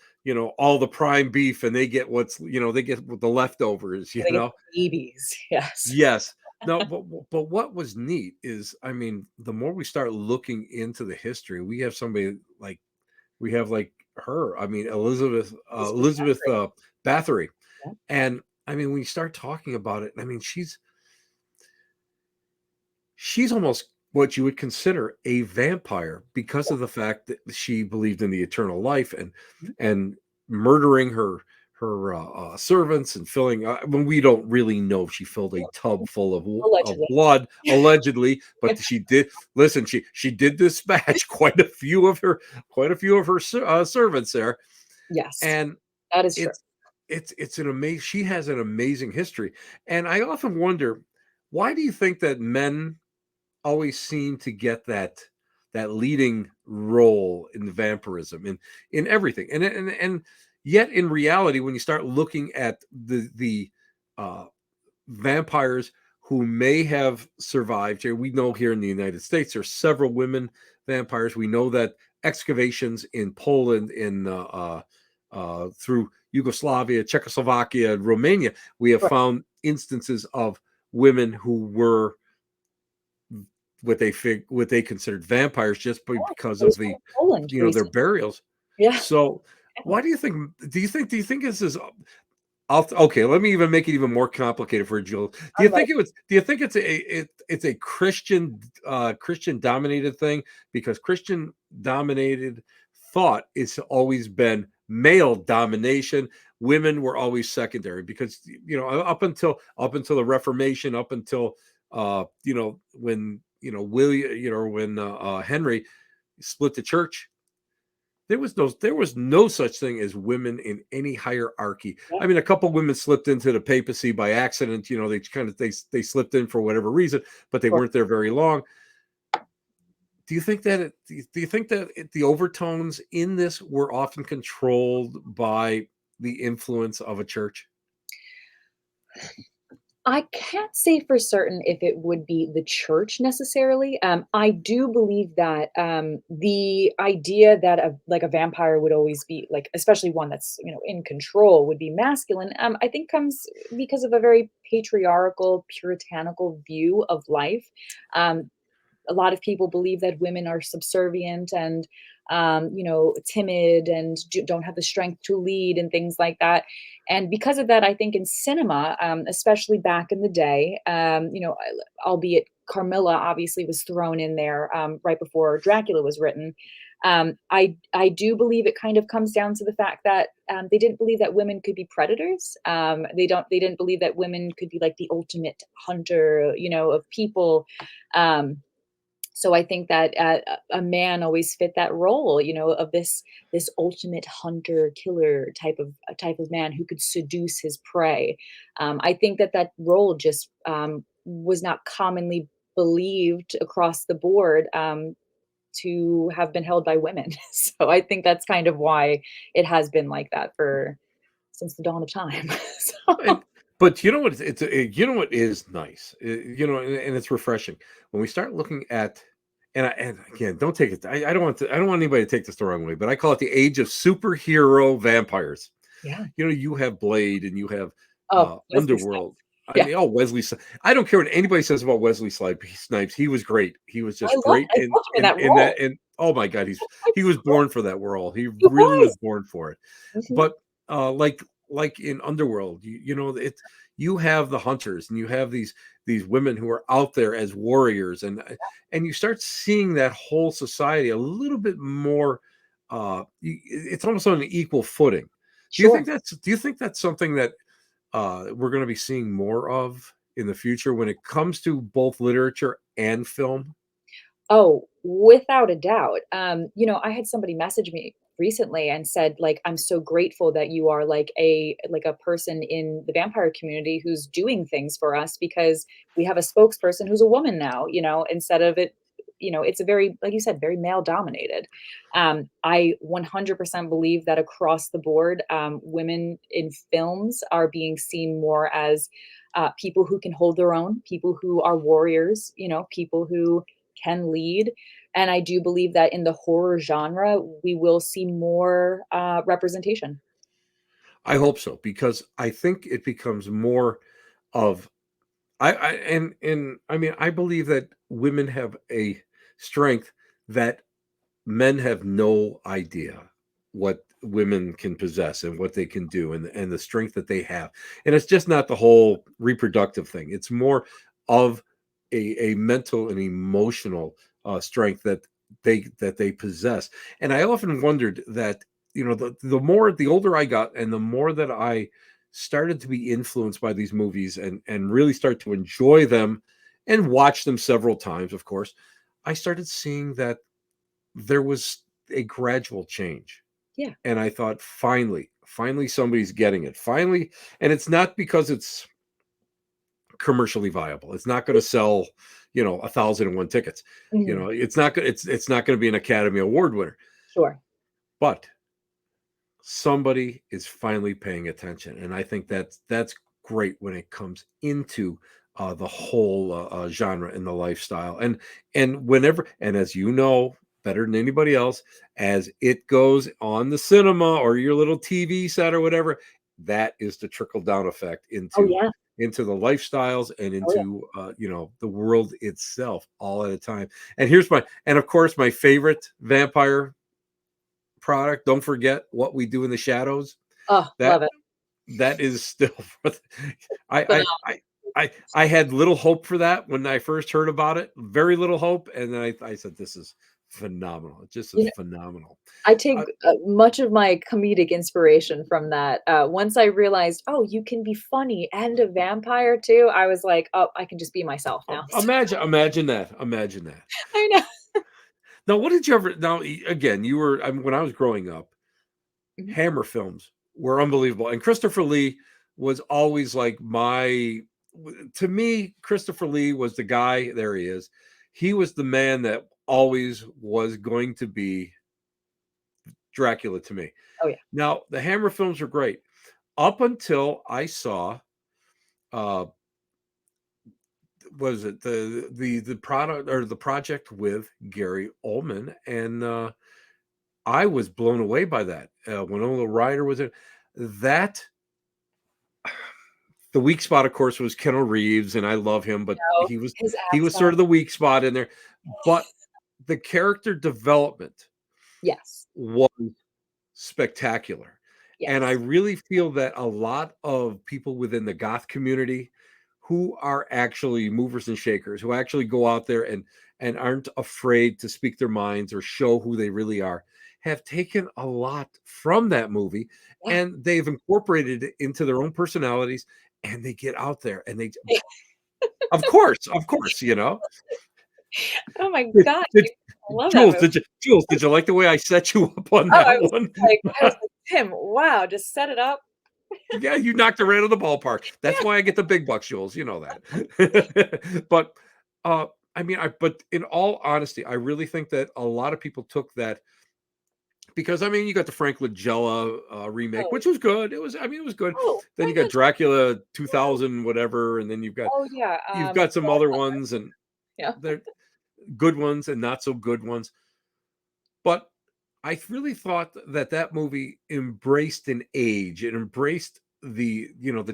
Speaker 1: all the prime beef, and they get they get the leftovers,
Speaker 2: I think it's babies. Yes.
Speaker 1: Yes. No, but what was neat is, I mean, the more we start looking into the history, we have somebody like, her. I mean,
Speaker 2: Elizabeth
Speaker 1: Elizabeth
Speaker 2: Bathory.
Speaker 1: Bathory.
Speaker 2: Yeah.
Speaker 1: And I mean, when you start talking about it, I mean, she's almost what you would consider a vampire, because of the fact that she believed in the eternal life,
Speaker 2: Mhm.
Speaker 1: and murdering her servants, and filling, when we don't really know if she filled a tub full of
Speaker 2: Allegedly.
Speaker 1: blood, allegedly, but she did. Listen, she did dispatch quite a few of her servants there.
Speaker 2: Yes,
Speaker 1: And
Speaker 2: that is true.
Speaker 1: it's it's an amazing she has an amazing history. And I often wonder, why do you think that men always seem to get that leading role in vampirism, in everything, and yet in reality, when you start looking at the uh vampires who may have survived here, we know here in the United States there's several women vampires. We know that excavations in Poland, in through Yugoslavia, Czechoslovakia, and Romania, we have
Speaker 2: Right.
Speaker 1: found instances of women who were what they considered vampires, just
Speaker 2: Yeah,
Speaker 1: because of
Speaker 2: there's
Speaker 1: the,
Speaker 2: one in Poland
Speaker 1: their
Speaker 2: recently.
Speaker 1: burials.
Speaker 2: Yeah,
Speaker 1: So
Speaker 2: yeah.
Speaker 1: why do you think this is, okay, let me even make it even more complicated for Jill.
Speaker 2: I'm like,
Speaker 1: Do you think it's a Christian dominated thing? Because Christian dominated thought, it's always been male domination. Women were always secondary, because up until the Reformation, up until when William, when Henry split the church, there was no such thing as women in any hierarchy.
Speaker 2: yeah,
Speaker 1: I mean, a couple women slipped into the papacy by accident. They slipped in for whatever reason, but they
Speaker 2: sure.
Speaker 1: weren't there very long. Do you think that the overtones in this were often controlled by the influence of a church?
Speaker 2: I can't say for certain if it would be the church necessarily. I do believe that the idea that a vampire would always be like, especially one that's in control, would be masculine. I think comes because of a very patriarchal, puritanical view of life. Um, a lot of people believe that women are subservient and timid and don't have the strength to lead and things like that. And because of that, I think in cinema, especially back in the day, albeit Carmilla obviously was thrown in there right before Dracula was written. I do believe it kind of comes down to the fact that they didn't believe that women could be predators. They didn't believe that women could be like the ultimate hunter, of people. So I think that a man always fit that role, of this ultimate hunter killer type of man who could seduce his prey. I think that that role just was not commonly believed across the board to have been held by women. So I think that's kind of why it has been like that for since the dawn of time. So
Speaker 1: And but you know what? You know what is nice, and it's refreshing when we start looking at. And again, don't take it. I don't want to. I don't want anybody to take this the wrong way, but I call it the age of superhero vampires.
Speaker 2: yeah.
Speaker 1: You have Blade and you have
Speaker 2: Oh, Wesley
Speaker 1: Underworld.
Speaker 2: Snipes.
Speaker 1: I
Speaker 2: Yeah.
Speaker 1: mean, oh, I don't care what anybody says about Wesley Snipes. He was great. He was just great,
Speaker 2: I loved him in that
Speaker 1: in that.
Speaker 2: role.
Speaker 1: And oh my God, he was born for that role. He
Speaker 2: He
Speaker 1: really was
Speaker 2: was.
Speaker 1: born for it.
Speaker 2: Mhm.
Speaker 1: But like in Underworld, you have the hunters and you have these women who are out there as warriors, and you start seeing that whole society a little bit more. It's almost on an equal footing.
Speaker 2: Sure.
Speaker 1: Do you think that's something that we're going to be seeing more of in the future when it comes to both literature and film?
Speaker 2: Oh, without a doubt. I had somebody message me recently and said, like, "I'm so grateful that you are like a person in the vampire community who's doing things for us because we have a spokesperson who's a woman now, instead of it, it's a very, like you said, very male dominated." I 100% believe that across the board, women in films are being seen more as people who can hold their own, people who are warriors, people who can lead. And I do believe that in the horror genre, we will see more representation.
Speaker 1: I hope so because I think it becomes more of I and I mean I believe that women have a strength that men have no idea what women can possess and what they can do and the strength that they have. And it's just not the whole reproductive thing. It's more of a mental and emotional strength that they possess. And I often wondered that, the older I got and the more that I started to be influenced by these movies and really start to enjoy them and watch them several times, of course, I started seeing that there was a gradual change.
Speaker 2: Yeah.
Speaker 1: And I thought, finally, somebody's getting it. Finally, and it's not because it's commercially viable. It's not going to sell, 1,001 tickets.
Speaker 2: Mhm.
Speaker 1: It's not going to be an Academy Award winner.
Speaker 2: Sure.
Speaker 1: But somebody is finally paying attention, and I think that's great when it comes into the whole genre and the lifestyle, and whenever, and as you know better than anybody else, as it goes on the cinema or your little TV set or whatever, that is the trickle down effect
Speaker 2: Oh yeah.
Speaker 1: into the lifestyles and
Speaker 2: Oh yeah.
Speaker 1: into the world itself all at a time. And of course my favorite vampire product. Don't forget What We Do in the Shadows.
Speaker 2: Oh,
Speaker 1: That
Speaker 2: love it.
Speaker 1: that is still I I
Speaker 2: Phenomenal.
Speaker 1: I I had little hope for that when I first heard about it, very little hope, and then I said, "This is phenomenal. It just is
Speaker 2: You know,
Speaker 1: phenomenal."
Speaker 2: I take
Speaker 1: Uh,
Speaker 2: much of my comedic inspiration from that. Once I realized, oh, you can be funny and a vampire too, I was like, oh, I can just be myself now.
Speaker 1: imagine that.
Speaker 2: I know.
Speaker 1: Now, what did you ever? Now, again, when I was growing up,
Speaker 2: Mhm.
Speaker 1: Hammer films were unbelievable, and Christopher Lee was always like to me, Christopher Lee was the guy. There he is. He was the man that always was going to be Dracula to me.
Speaker 2: Oh yeah.
Speaker 1: Now, the Hammer films are great up until I saw uh, was it the product or the project with Gary Oldman, and I was blown away by that. Winona Ryder was in that. The weak spot, of course, was Keanu Reeves, and I love him, but
Speaker 2: know,
Speaker 1: he was
Speaker 2: his
Speaker 1: he was sort
Speaker 2: accent.
Speaker 1: of the weak spot in there. But the character development
Speaker 2: Yes.
Speaker 1: was spectacular. And I
Speaker 2: Yes.
Speaker 1: really feel that a lot of people within the goth community who are actually movers and shakers, who actually go out there and aren't afraid to speak their minds or show who they really are, have taken a lot from that movie
Speaker 2: Yeah.
Speaker 1: and they've incorporated it into their own personalities and they get out there and they of course, you know.
Speaker 2: Oh my
Speaker 1: Did,
Speaker 2: god,
Speaker 1: did,
Speaker 2: I love that
Speaker 1: Jules,
Speaker 2: movie.
Speaker 1: Did you like the way I set you up on
Speaker 2: Oh,
Speaker 1: that one?
Speaker 2: I was like, "Tim, wow, just set it up."
Speaker 1: Yeah, you knocked it right out of the ballpark. That's
Speaker 2: Yeah.
Speaker 1: why I get the big bucks, Jules. You know that. But I mean, but in all honesty, I really think that a lot of people took that because I mean, you got the Frank Langella remake,
Speaker 2: Oh.
Speaker 1: which was good. It was good.
Speaker 2: Oh,
Speaker 1: Then you
Speaker 2: Frank
Speaker 1: got
Speaker 2: Langella.
Speaker 1: Dracula 2000, whatever, and then
Speaker 2: Oh, yeah,
Speaker 1: you've got some other ones, and
Speaker 2: yeah.
Speaker 1: they're good ones and not so good ones. But I really thought that that movie embraced an age. It embraced the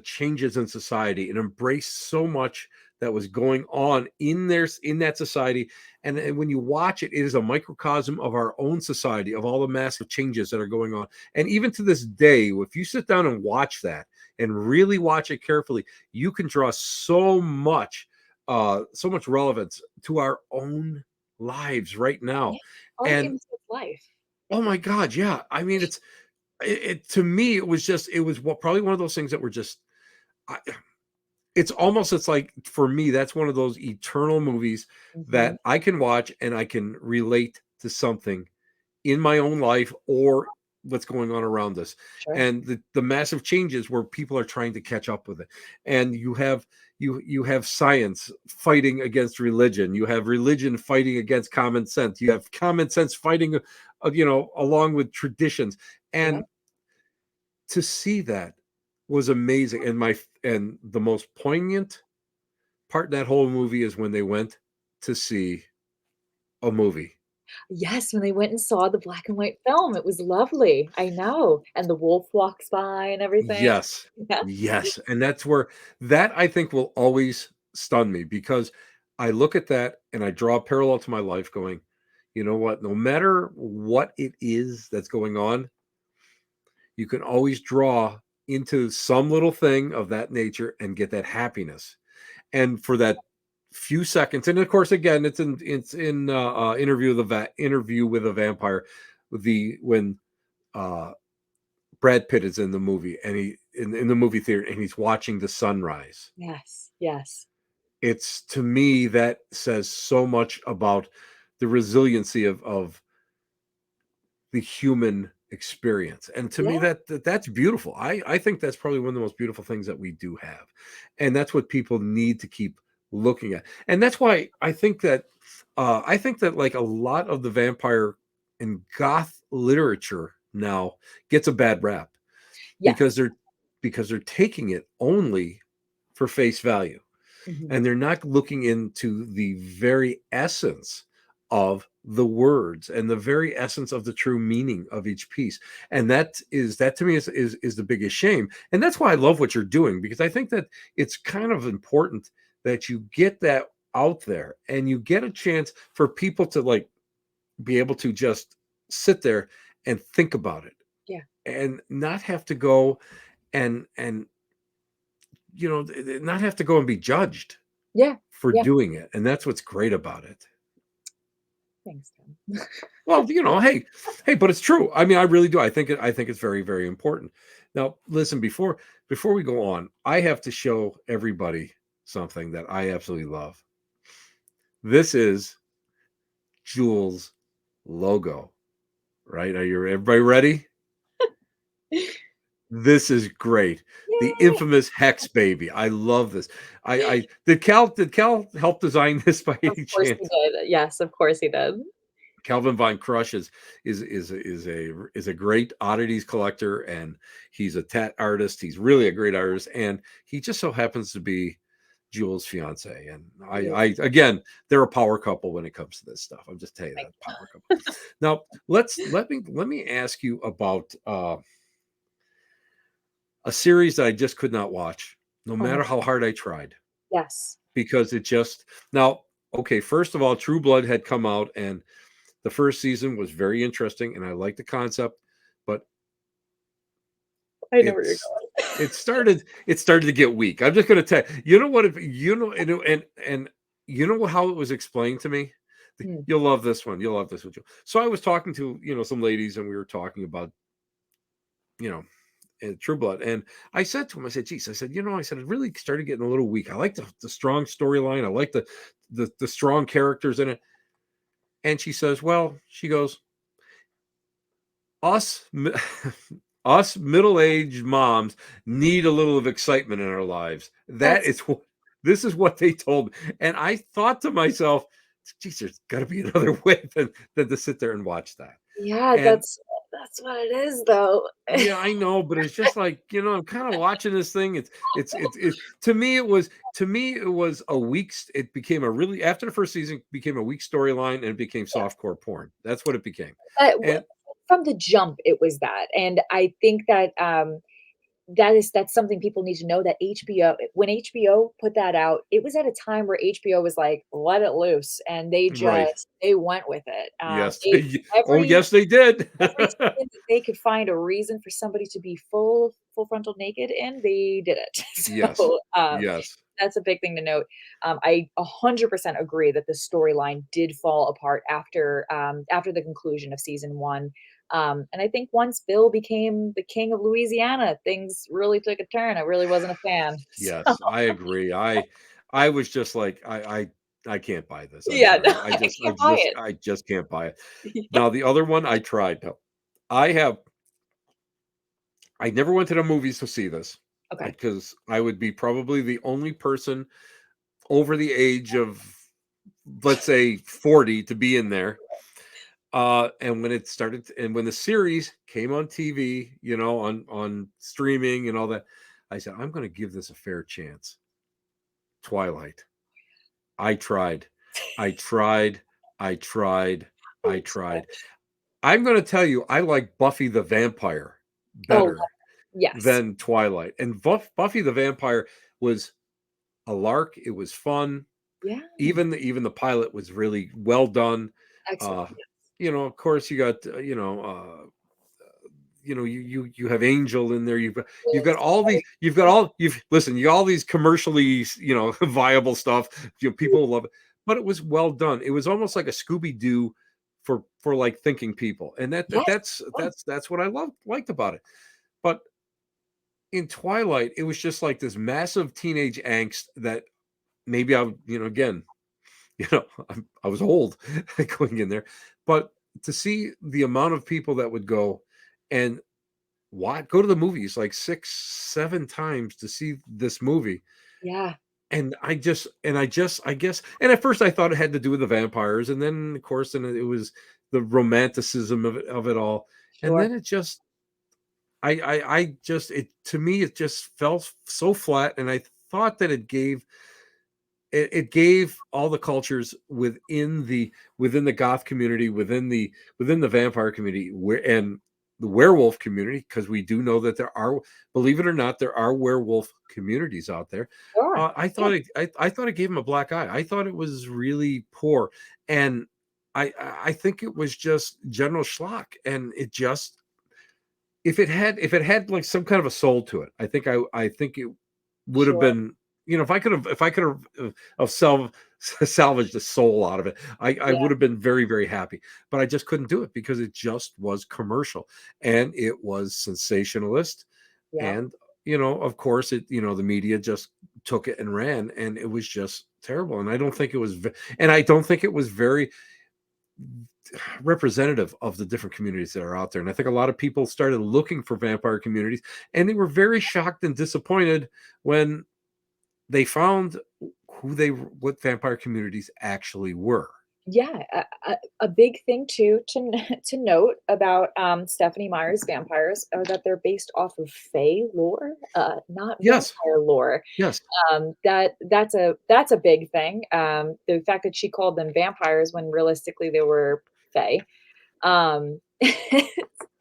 Speaker 1: changes in society. It embraced so much that was going on in that society. And when you watch it, it is a microcosm of our own society, of all the massive changes that are going on. And even to this day, if you sit down and watch that and really watch it carefully, you can draw so much relevance to our own lives right now.
Speaker 2: Yeah. Art
Speaker 1: And
Speaker 2: imitates life.
Speaker 1: oh my God, yeah. I mean, to me, it was probably one of those things that were just, I, it's like for me, that's one of those eternal movies
Speaker 2: Mhm.
Speaker 1: that I can watch and I can relate to something in my own life or what's going on around us.
Speaker 2: Sure.
Speaker 1: And the massive changes where people are trying to catch up with it. And you have science fighting against religion. You have religion fighting against common sense. You have common sense fighting along with traditions.
Speaker 2: Yeah.
Speaker 1: And to see that was amazing. And the most poignant part in that whole movie is when they went to see a movie.
Speaker 2: Yes, when they went and saw the black and white film, it was lovely. I know, and the wolf walks by and everything.
Speaker 1: Yes.
Speaker 2: Yeah.
Speaker 1: Yes. And that's where that I think will always stun me because I look at that and I draw a parallel to my life going, you know what? No matter what it is that's going on, you can always draw into some little thing of that nature and get that happiness. And for that few seconds, and of course, again, it's in interview with a vampire, the when uh Brad Pitt is in the movie and in the movie theater and he's watching the sunrise.
Speaker 2: Yes, yes.
Speaker 1: It's to me that says so much about the resiliency of the human experience. And to me
Speaker 2: Yeah,
Speaker 1: that's beautiful. I think that's probably one of the most beautiful things that we do have. And that's what people need to keep looking at. And that's why I think that like a lot of the vampire and goth literature now gets a bad rap because
Speaker 2: yes.
Speaker 1: they're taking it only for face value
Speaker 2: Mhm.
Speaker 1: and they're not looking into the very essence of the words and the very essence of the true meaning of each piece. And that to me is the biggest shame. And that's why I love what you're doing, because I think that it's kind of important that you get that out there and you get a chance for people to like be able to just sit there and think about it
Speaker 2: Yeah,
Speaker 1: and not have to go and not have to go and be judged
Speaker 2: yeah,
Speaker 1: for
Speaker 2: yeah.
Speaker 1: doing it, and that's what's great about it.
Speaker 2: Thanks, Tim.
Speaker 1: Well, hey, but it's true. I mean, I really do. I think it's very, very important. Now, listen, before we go on, I have to show everybody something that I absolutely love. This is Jules' logo, right? Everybody ready? This is great. The
Speaker 2: Yay!
Speaker 1: infamous Hex baby. I love this. I did Cal help design this by
Speaker 2: Of
Speaker 1: any
Speaker 2: course he
Speaker 1: chance?
Speaker 2: did. Yes, of course he did.
Speaker 1: Calvin Von Crush is a great oddities collector, and he's a tat artist. He's really a great artist, and he just so happens to be Jules' fiance, and
Speaker 2: Yeah.
Speaker 1: I again, they're a power couple when it comes to this stuff. I'm just telling you that power couple. Now let me ask you about a series that I just could not watch, no
Speaker 2: Oh my
Speaker 1: matter
Speaker 2: God.
Speaker 1: how hard I tried,
Speaker 2: Yes.
Speaker 1: because it just now. Okay, first of all, True Blood had come out, and the first season was very interesting, and I liked the concept, but
Speaker 2: I know where you're
Speaker 1: it's
Speaker 2: going.
Speaker 1: it started to get weak. I'm just going to tell you. You know what? If you know, and you know how it was explained to me.
Speaker 2: Hmm.
Speaker 1: You'll love this one. You'll love this one. So I was talking to some ladies, and we were talking about you know True Blood, and I said to him, I said, "Geez," I said, I said it really started getting a little weak. I like the strong storyline. I like the strong characters in it. And she says, "Well," she goes, "Us." Us middle-aged moms need a little of excitement in our lives. That
Speaker 2: That's
Speaker 1: is what this is what they told me. And I thought to myself, geez, there's got to be another way than to sit there and watch that.
Speaker 2: yeah,
Speaker 1: And
Speaker 2: that's what it is though.
Speaker 1: yeah, I know, but it's just like, I'm kind of watching this thing. It's to me it was a week. It became a really after the first season it became a weak storyline, and it became
Speaker 2: Yes.
Speaker 1: softcore porn. That's what it became.
Speaker 2: W
Speaker 1: And
Speaker 2: from the jump, it was that, and I think that, that's something people need to know that HBO when HBO put that out, it was at a time where HBO was like, "Let it loose," and
Speaker 1: right.
Speaker 2: they went with it.
Speaker 1: Yes.
Speaker 2: They
Speaker 1: Oh,
Speaker 2: every
Speaker 1: yes, they did.
Speaker 2: every scene that they could find a reason for somebody to be full frontal naked in, they did it.
Speaker 1: Yes.
Speaker 2: So,
Speaker 1: Yes.
Speaker 2: that's a big thing to note. I 100% agree that the storyline did fall apart after the conclusion of season 1. And I think once Bill became the king of Louisiana, things really took a turn. I really wasn't a fan. So,
Speaker 1: Yes, I agree. I was just like, I can't buy this. I'm
Speaker 2: yeah, no,
Speaker 1: sorry. I
Speaker 2: I
Speaker 1: just I
Speaker 2: can't buy
Speaker 1: just
Speaker 2: it.
Speaker 1: I just can't buy it.
Speaker 2: Yeah,
Speaker 1: Now the other one I tried. No, I have I never went to the movies to see this
Speaker 2: okay.
Speaker 1: because I would be probably the only person over the age of, let's say, 40 to be in there. And when the series came on TV, on streaming and all that, I said, I'm going to give this a fair chance. Twilight. I tried. I tried. I tried. I tried. I'm going to tell you, I like Buffy the Vampire
Speaker 2: Oh,
Speaker 1: better
Speaker 2: yes.
Speaker 1: than Twilight. And Buffy the Vampire was a lark. It was fun.
Speaker 2: Yeah,
Speaker 1: Even the pilot was really well done.
Speaker 2: excellent.
Speaker 1: Uh, of course, you got you have Angel in there. You've got
Speaker 2: Yes.
Speaker 1: all these. You got all these commercially viable stuff. People love it, but it was well done. It was almost like a Scooby Doo for like thinking people, and that, that
Speaker 2: Yes.
Speaker 1: that's that's what I liked about it. But in Twilight, it was just like this massive teenage angst that maybe again, I was old going in there, but to see the amount of people that would go and go to the movies like 6 7 times to see this movie.
Speaker 2: Yeah,
Speaker 1: And I guess, and at first I thought it had to do with the vampires, and then of course then it was the romanticism of it all. And
Speaker 2: sure.
Speaker 1: then it just I just it to me it just fell so flat. And I thought that it gave all the cultures within the goth community, within the vampire community, and the werewolf community, because we do know that there are, believe it or not, there are werewolf communities out there.
Speaker 2: Sure.
Speaker 1: I
Speaker 2: Yeah,
Speaker 1: thought I thought it gave him a black eye. I thought it was really poor, and I think it was just general schlock, and it just, if it had like some kind of a soul to it, I think it would have
Speaker 2: sure.
Speaker 1: been, if I could have salvaged the soul out of it, I
Speaker 2: Yeah,
Speaker 1: would have been very, very happy. But I just couldn't do it because it just was commercial, and it was sensationalist.
Speaker 2: yeah.
Speaker 1: And of course, the media just took it and ran, and it was just terrible. And I don't think it was very representative of the different communities that are out there. And I think a lot of people started looking for vampire communities, and they were very shocked and disappointed when they found what vampire communities actually were.
Speaker 2: Yeah, a big thing too to note about, Stephanie Meyer's vampires are that they're based off of fae lore, not
Speaker 1: Yes,
Speaker 2: vampire lore.
Speaker 1: yes,
Speaker 2: That's a big thing. The fact that she called them vampires when realistically they were fae.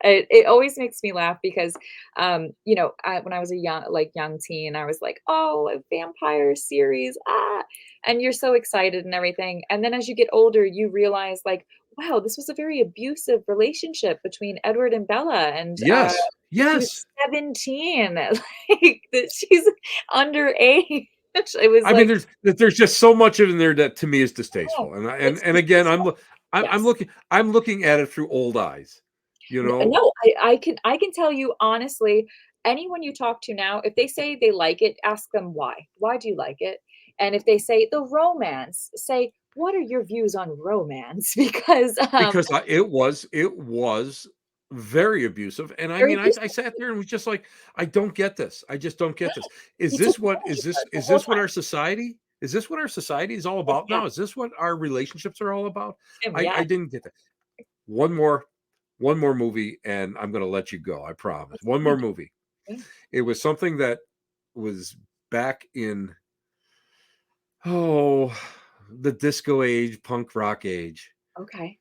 Speaker 2: It always makes me laugh because, when I was a young teen, I was like, "Oh, a vampire series, ah!" And you're so excited and everything, and then as you get older, you realize, like, wow, this was a very abusive relationship between Edward and Bella, and,
Speaker 1: yes,
Speaker 2: she was
Speaker 1: yes.
Speaker 2: 17, like, that she's underage. It was
Speaker 1: I mean,
Speaker 2: like,
Speaker 1: there's just so much in there that to me is
Speaker 2: oh,
Speaker 1: distasteful, and
Speaker 2: it's
Speaker 1: again,
Speaker 2: distasteful. Yes.
Speaker 1: I'm looking at it through old eyes, you know,
Speaker 2: No, I can tell you honestly, anyone you talk to now, if they say they like it, ask them why. Why do you like it? And if they say the romance, say, "What are your views on romance?" Because,
Speaker 1: because it was very abusive, and I
Speaker 2: very
Speaker 1: mean, I
Speaker 2: abusive.
Speaker 1: sat there and was just like, I don't get this. I just don't
Speaker 2: Yeah,
Speaker 1: get this. Is
Speaker 2: he took
Speaker 1: this what
Speaker 2: advantage of her the
Speaker 1: is
Speaker 2: whole
Speaker 1: this what
Speaker 2: time.
Speaker 1: our society is this what our society is all about
Speaker 2: Yeah,
Speaker 1: now? Is this what our relationships are all about?
Speaker 2: him,
Speaker 1: I
Speaker 2: yes.
Speaker 1: didn't get that. One more one more movie, and I'm going to let you go. I promise.
Speaker 2: That's
Speaker 1: One
Speaker 2: fine.
Speaker 1: more movie.
Speaker 2: Yeah.
Speaker 1: It was something that was back in, oh, the disco age, punk rock age.
Speaker 2: Okay.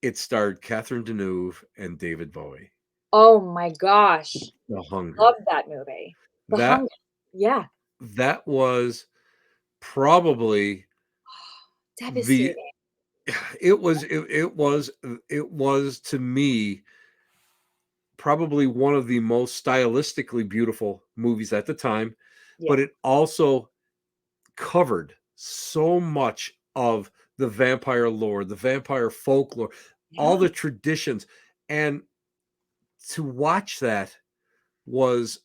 Speaker 1: It starred Catherine Deneuve and David Bowie.
Speaker 2: Oh my gosh.
Speaker 1: The
Speaker 2: Love
Speaker 1: Hunger.
Speaker 2: that movie. The
Speaker 1: That
Speaker 2: Hunger. Yeah.
Speaker 1: that was probably the
Speaker 2: Devastating.
Speaker 1: it was to me probably one of the most stylistically beautiful movies at the time,
Speaker 2: Yeah.
Speaker 1: but it also covered so much of the vampire lore, the vampire folklore, all
Speaker 2: Yeah.
Speaker 1: the traditions, and to watch that was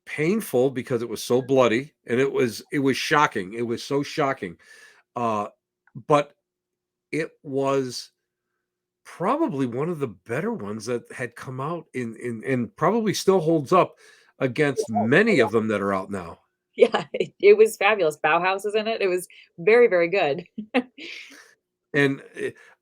Speaker 1: painful because it was so bloody and it was shocking. It was so shocking. Uh, but it was probably one of the better ones that had come out in and probably still holds up against many of them that are out now.
Speaker 2: Yeah, it was fabulous. Bauhaus is in it. It was very, very good.
Speaker 1: And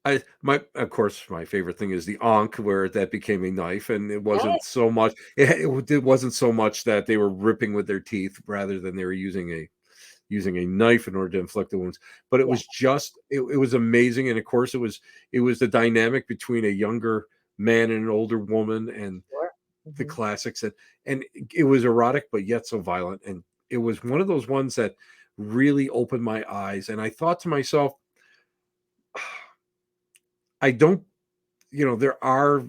Speaker 1: I my of course my favorite thing is the Ankh where that became a knife, and it wasn't
Speaker 2: Yes,
Speaker 1: so much it wasn't so much that they were ripping with their teeth rather than they were using a knife in order to inflict the wounds. But it
Speaker 2: yeah,
Speaker 1: was just it was amazing, and of course it was the dynamic between a younger man and an older woman, and
Speaker 2: sure.
Speaker 1: the
Speaker 2: Mhm.
Speaker 1: classics, and it was erotic but yet so violent, and it was one of those ones that really opened my eyes, and I thought to myself, I don't, there are,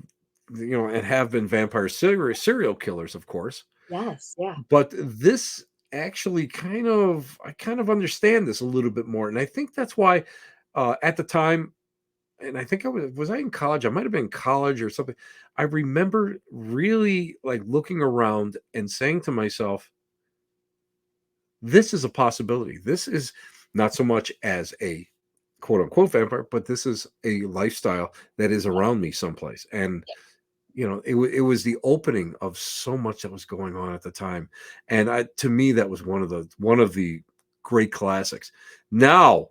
Speaker 1: and have been vampire serial killers, of course,
Speaker 2: Yes, yeah.
Speaker 1: but this actually I kind of understand this a little bit more, and I think that's why, at the time, and I think was I in college? I might have been in college or something. I remember really like looking around and saying to myself, this is a possibility. This is not so much as a quote unquote vampire, but this is a lifestyle that is
Speaker 2: Yeah,
Speaker 1: around me someplace. And it was the opening of so much that was going on at the time, and to me that was one of the great classics. Now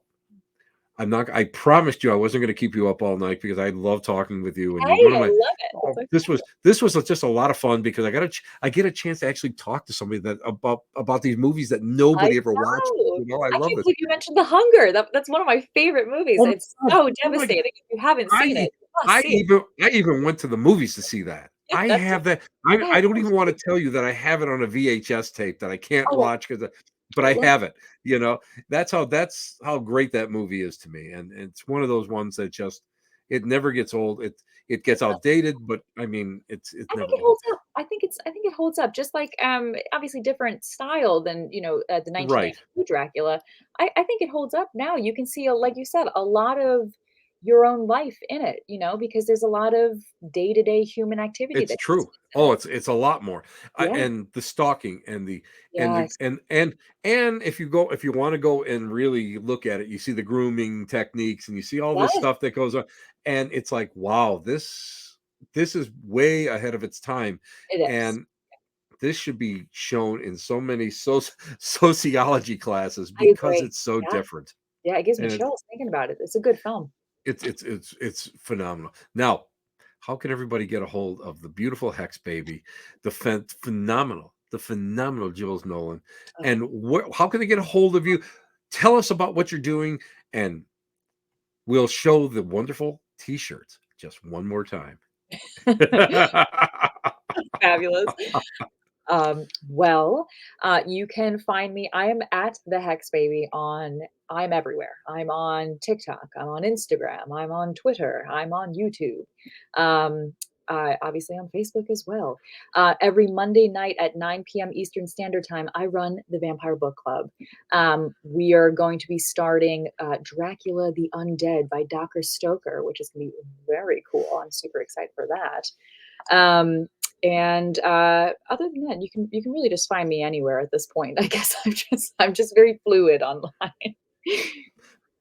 Speaker 1: I'm not. I promised you I wasn't going to keep you up all night because I love talking with you, and you're one
Speaker 2: hey,
Speaker 1: of
Speaker 2: I
Speaker 1: my.
Speaker 2: love it.
Speaker 1: Oh,
Speaker 2: It's
Speaker 1: this was just a lot of fun because I get a chance to actually talk to somebody that about these movies that
Speaker 2: I
Speaker 1: nobody ever watched.
Speaker 2: know.
Speaker 1: I
Speaker 2: I
Speaker 1: love
Speaker 2: can't
Speaker 1: this.
Speaker 2: believe you mentioned The Hunger. That's one of my favorite movies.
Speaker 1: Oh
Speaker 2: It's
Speaker 1: my god!
Speaker 2: so
Speaker 1: Oh my god!
Speaker 2: devastating. If you haven't seen
Speaker 1: I
Speaker 2: it, you must see it.
Speaker 1: I even went to the movies to see that.
Speaker 2: Yeah,
Speaker 1: I
Speaker 2: that's
Speaker 1: have that. I
Speaker 2: yes,
Speaker 1: don't
Speaker 2: you
Speaker 1: even want
Speaker 2: should.
Speaker 1: to tell you that I have it on a VHS tape that I can't
Speaker 2: Oh,
Speaker 1: watch because, but
Speaker 2: I
Speaker 1: I
Speaker 2: love
Speaker 1: have it. You know, that's how great that movie is to me, and it's one of those ones that just it never gets old. It gets
Speaker 2: it.
Speaker 1: outdated, but I mean, it's
Speaker 2: I think
Speaker 1: never
Speaker 2: it
Speaker 1: old.
Speaker 2: holds up. I think it holds up just like, obviously different style than, the
Speaker 1: Right.
Speaker 2: 1992 Dracula. I think it holds up now. You can see, like you said, a lot of your own life in it, because there's a lot of day-to-day human activity
Speaker 1: It's
Speaker 2: that takes
Speaker 1: true.
Speaker 2: place in
Speaker 1: Oh,
Speaker 2: it.
Speaker 1: it's a lot more.
Speaker 2: Yeah.
Speaker 1: And the stalking and the and the
Speaker 2: Yes.
Speaker 1: and if you want to go and really look at it, you see the grooming techniques and you see all this
Speaker 2: Yes,
Speaker 1: stuff that goes on, and it's like, wow, this is way ahead of its time,
Speaker 2: it is.
Speaker 1: and this should be shown in so many sociology classes
Speaker 2: I
Speaker 1: because
Speaker 2: agree.
Speaker 1: it's so
Speaker 2: Yeah.
Speaker 1: different.
Speaker 2: Yeah, it gives me
Speaker 1: And
Speaker 2: chills thinking about it. It's a good film.
Speaker 1: it's phenomenal. Now, how can everybody get a hold of the beautiful Hex baby, the phenomenal Jules Nolan,
Speaker 2: Oh.
Speaker 1: and how can they get a hold of you? Tell us about what you're doing, and we'll show the wonderful T-shirts just one more time.
Speaker 2: Fabulous. Well, you can find me. I am at the Hex Baby on. I'm everywhere. I'm on TikTok. I'm on Instagram. I'm on Twitter. I'm on YouTube. Um, obviously on Facebook as well. Every Monday night at 9 p.m. Eastern Standard Time, I run the Vampire Book Club. We are going to be starting Dracula the Undead by Dr. Stoker, which is going to be very cool. I'm super excited for that. And other than that, you can really just find me anywhere at this point. I guess I'm just very fluid online.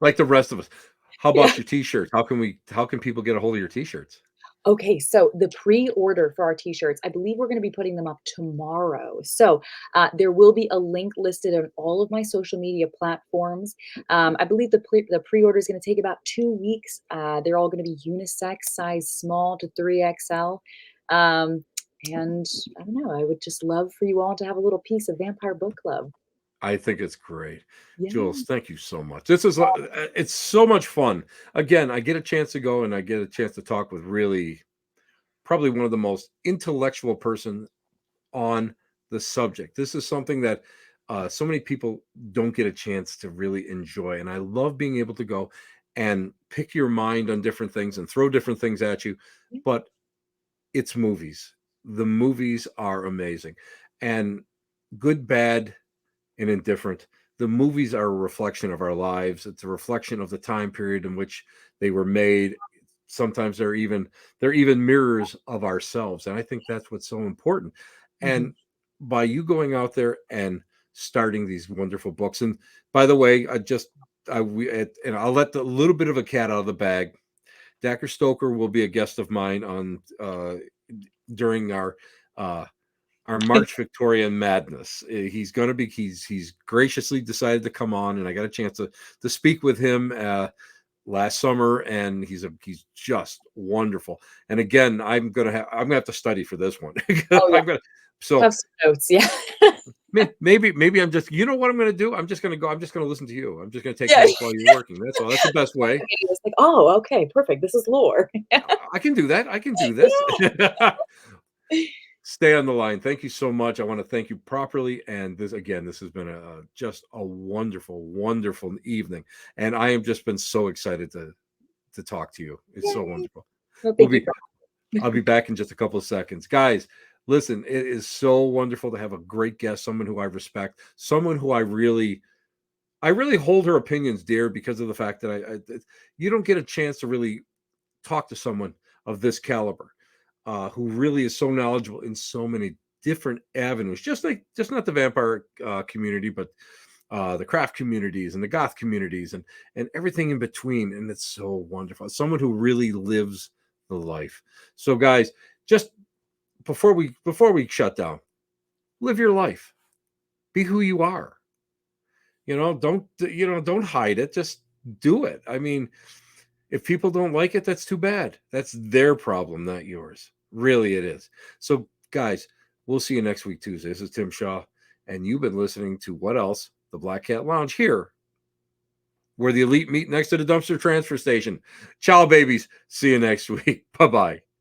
Speaker 1: Like the rest of us. How
Speaker 2: Yeah.
Speaker 1: about your T-shirts? How can people get a hold of your T-shirts?
Speaker 2: Okay, so the pre-order for our t-shirts, I believe we're going to be putting them up tomorrow. So there will be a link listed on all of my social media platforms. I believe the pre-order is going to take about 2 weeks. They're all going to be unisex, size small to 3XL. Um, and I don't know, I would just love for you all to have a little piece of Vampire Book Club.
Speaker 1: I think it's great.
Speaker 2: Yeah.
Speaker 1: Jules, thank you so much. This is it's so much fun. Again, I get a chance to go and I get a chance to talk with really probably one of the most intellectual person on the subject. This is something that so many people don't get a chance to really enjoy. And I love being able to go and pick your mind on different things and throw different things at you.
Speaker 2: Yeah.
Speaker 1: But it's movies. The movies are amazing. And good, bad, and indifferent. The movies are a reflection of our lives. It's a reflection of the time period in which they were made. Sometimes they're even mirrors of ourselves, and I think that's what's so important.
Speaker 2: Mhm.
Speaker 1: And by you going out there and starting these wonderful books, and by the way, and I'll let the little bit of a cat out of the bag. Dr. Stoker will be a guest of mine on during uh, our March Victorian Madness. He's going to be he's graciously decided to come on, and I got a chance to speak with him last summer, and he's just wonderful. And again, I'm gonna have to study for this one.
Speaker 2: Oh yeah,
Speaker 1: I'm gonna so
Speaker 2: have some notes. Yeah.
Speaker 1: maybe I'm just what I'm gonna do. I'm just gonna listen to you. I'm just gonna take
Speaker 2: Yeah.
Speaker 1: notes while you're working. That's all. That's the best way.
Speaker 2: It's like, oh, okay, perfect. This is lore.
Speaker 1: I can do that. I can do this.
Speaker 2: Yeah.
Speaker 1: Stay on the line. Thank you so much. I want to thank you properly. And this has been just a wonderful, wonderful evening. And I have just been so excited to talk to you. It's so
Speaker 2: Yay.
Speaker 1: wonderful.
Speaker 2: Well,
Speaker 1: We'll
Speaker 2: thank you.
Speaker 1: be I'll be back in just a couple of seconds. Guys, listen, it is so wonderful to have a great guest, someone who I respect, someone who I really hold her opinions dear because of the fact that you don't get a chance to really talk to someone of this caliber, who really is so knowledgeable in so many different avenues, just not the vampire community, but the craft communities and the goth communities and everything in between. And it's so wonderful. Someone who really lives the life. So, guys, just before we shut down, live your life. Be who you are. Don't hide it. Just do it. I mean, if people don't like it, that's too bad. That's their problem, not yours. Really, it is. So, guys, we'll see you next week, Tuesday. This is Tim Shaw, and you've been listening to What Else? The Black Cat Lounge here, where the elite meet next to the dumpster transfer station. Ciao, babies. See you next week. Bye bye.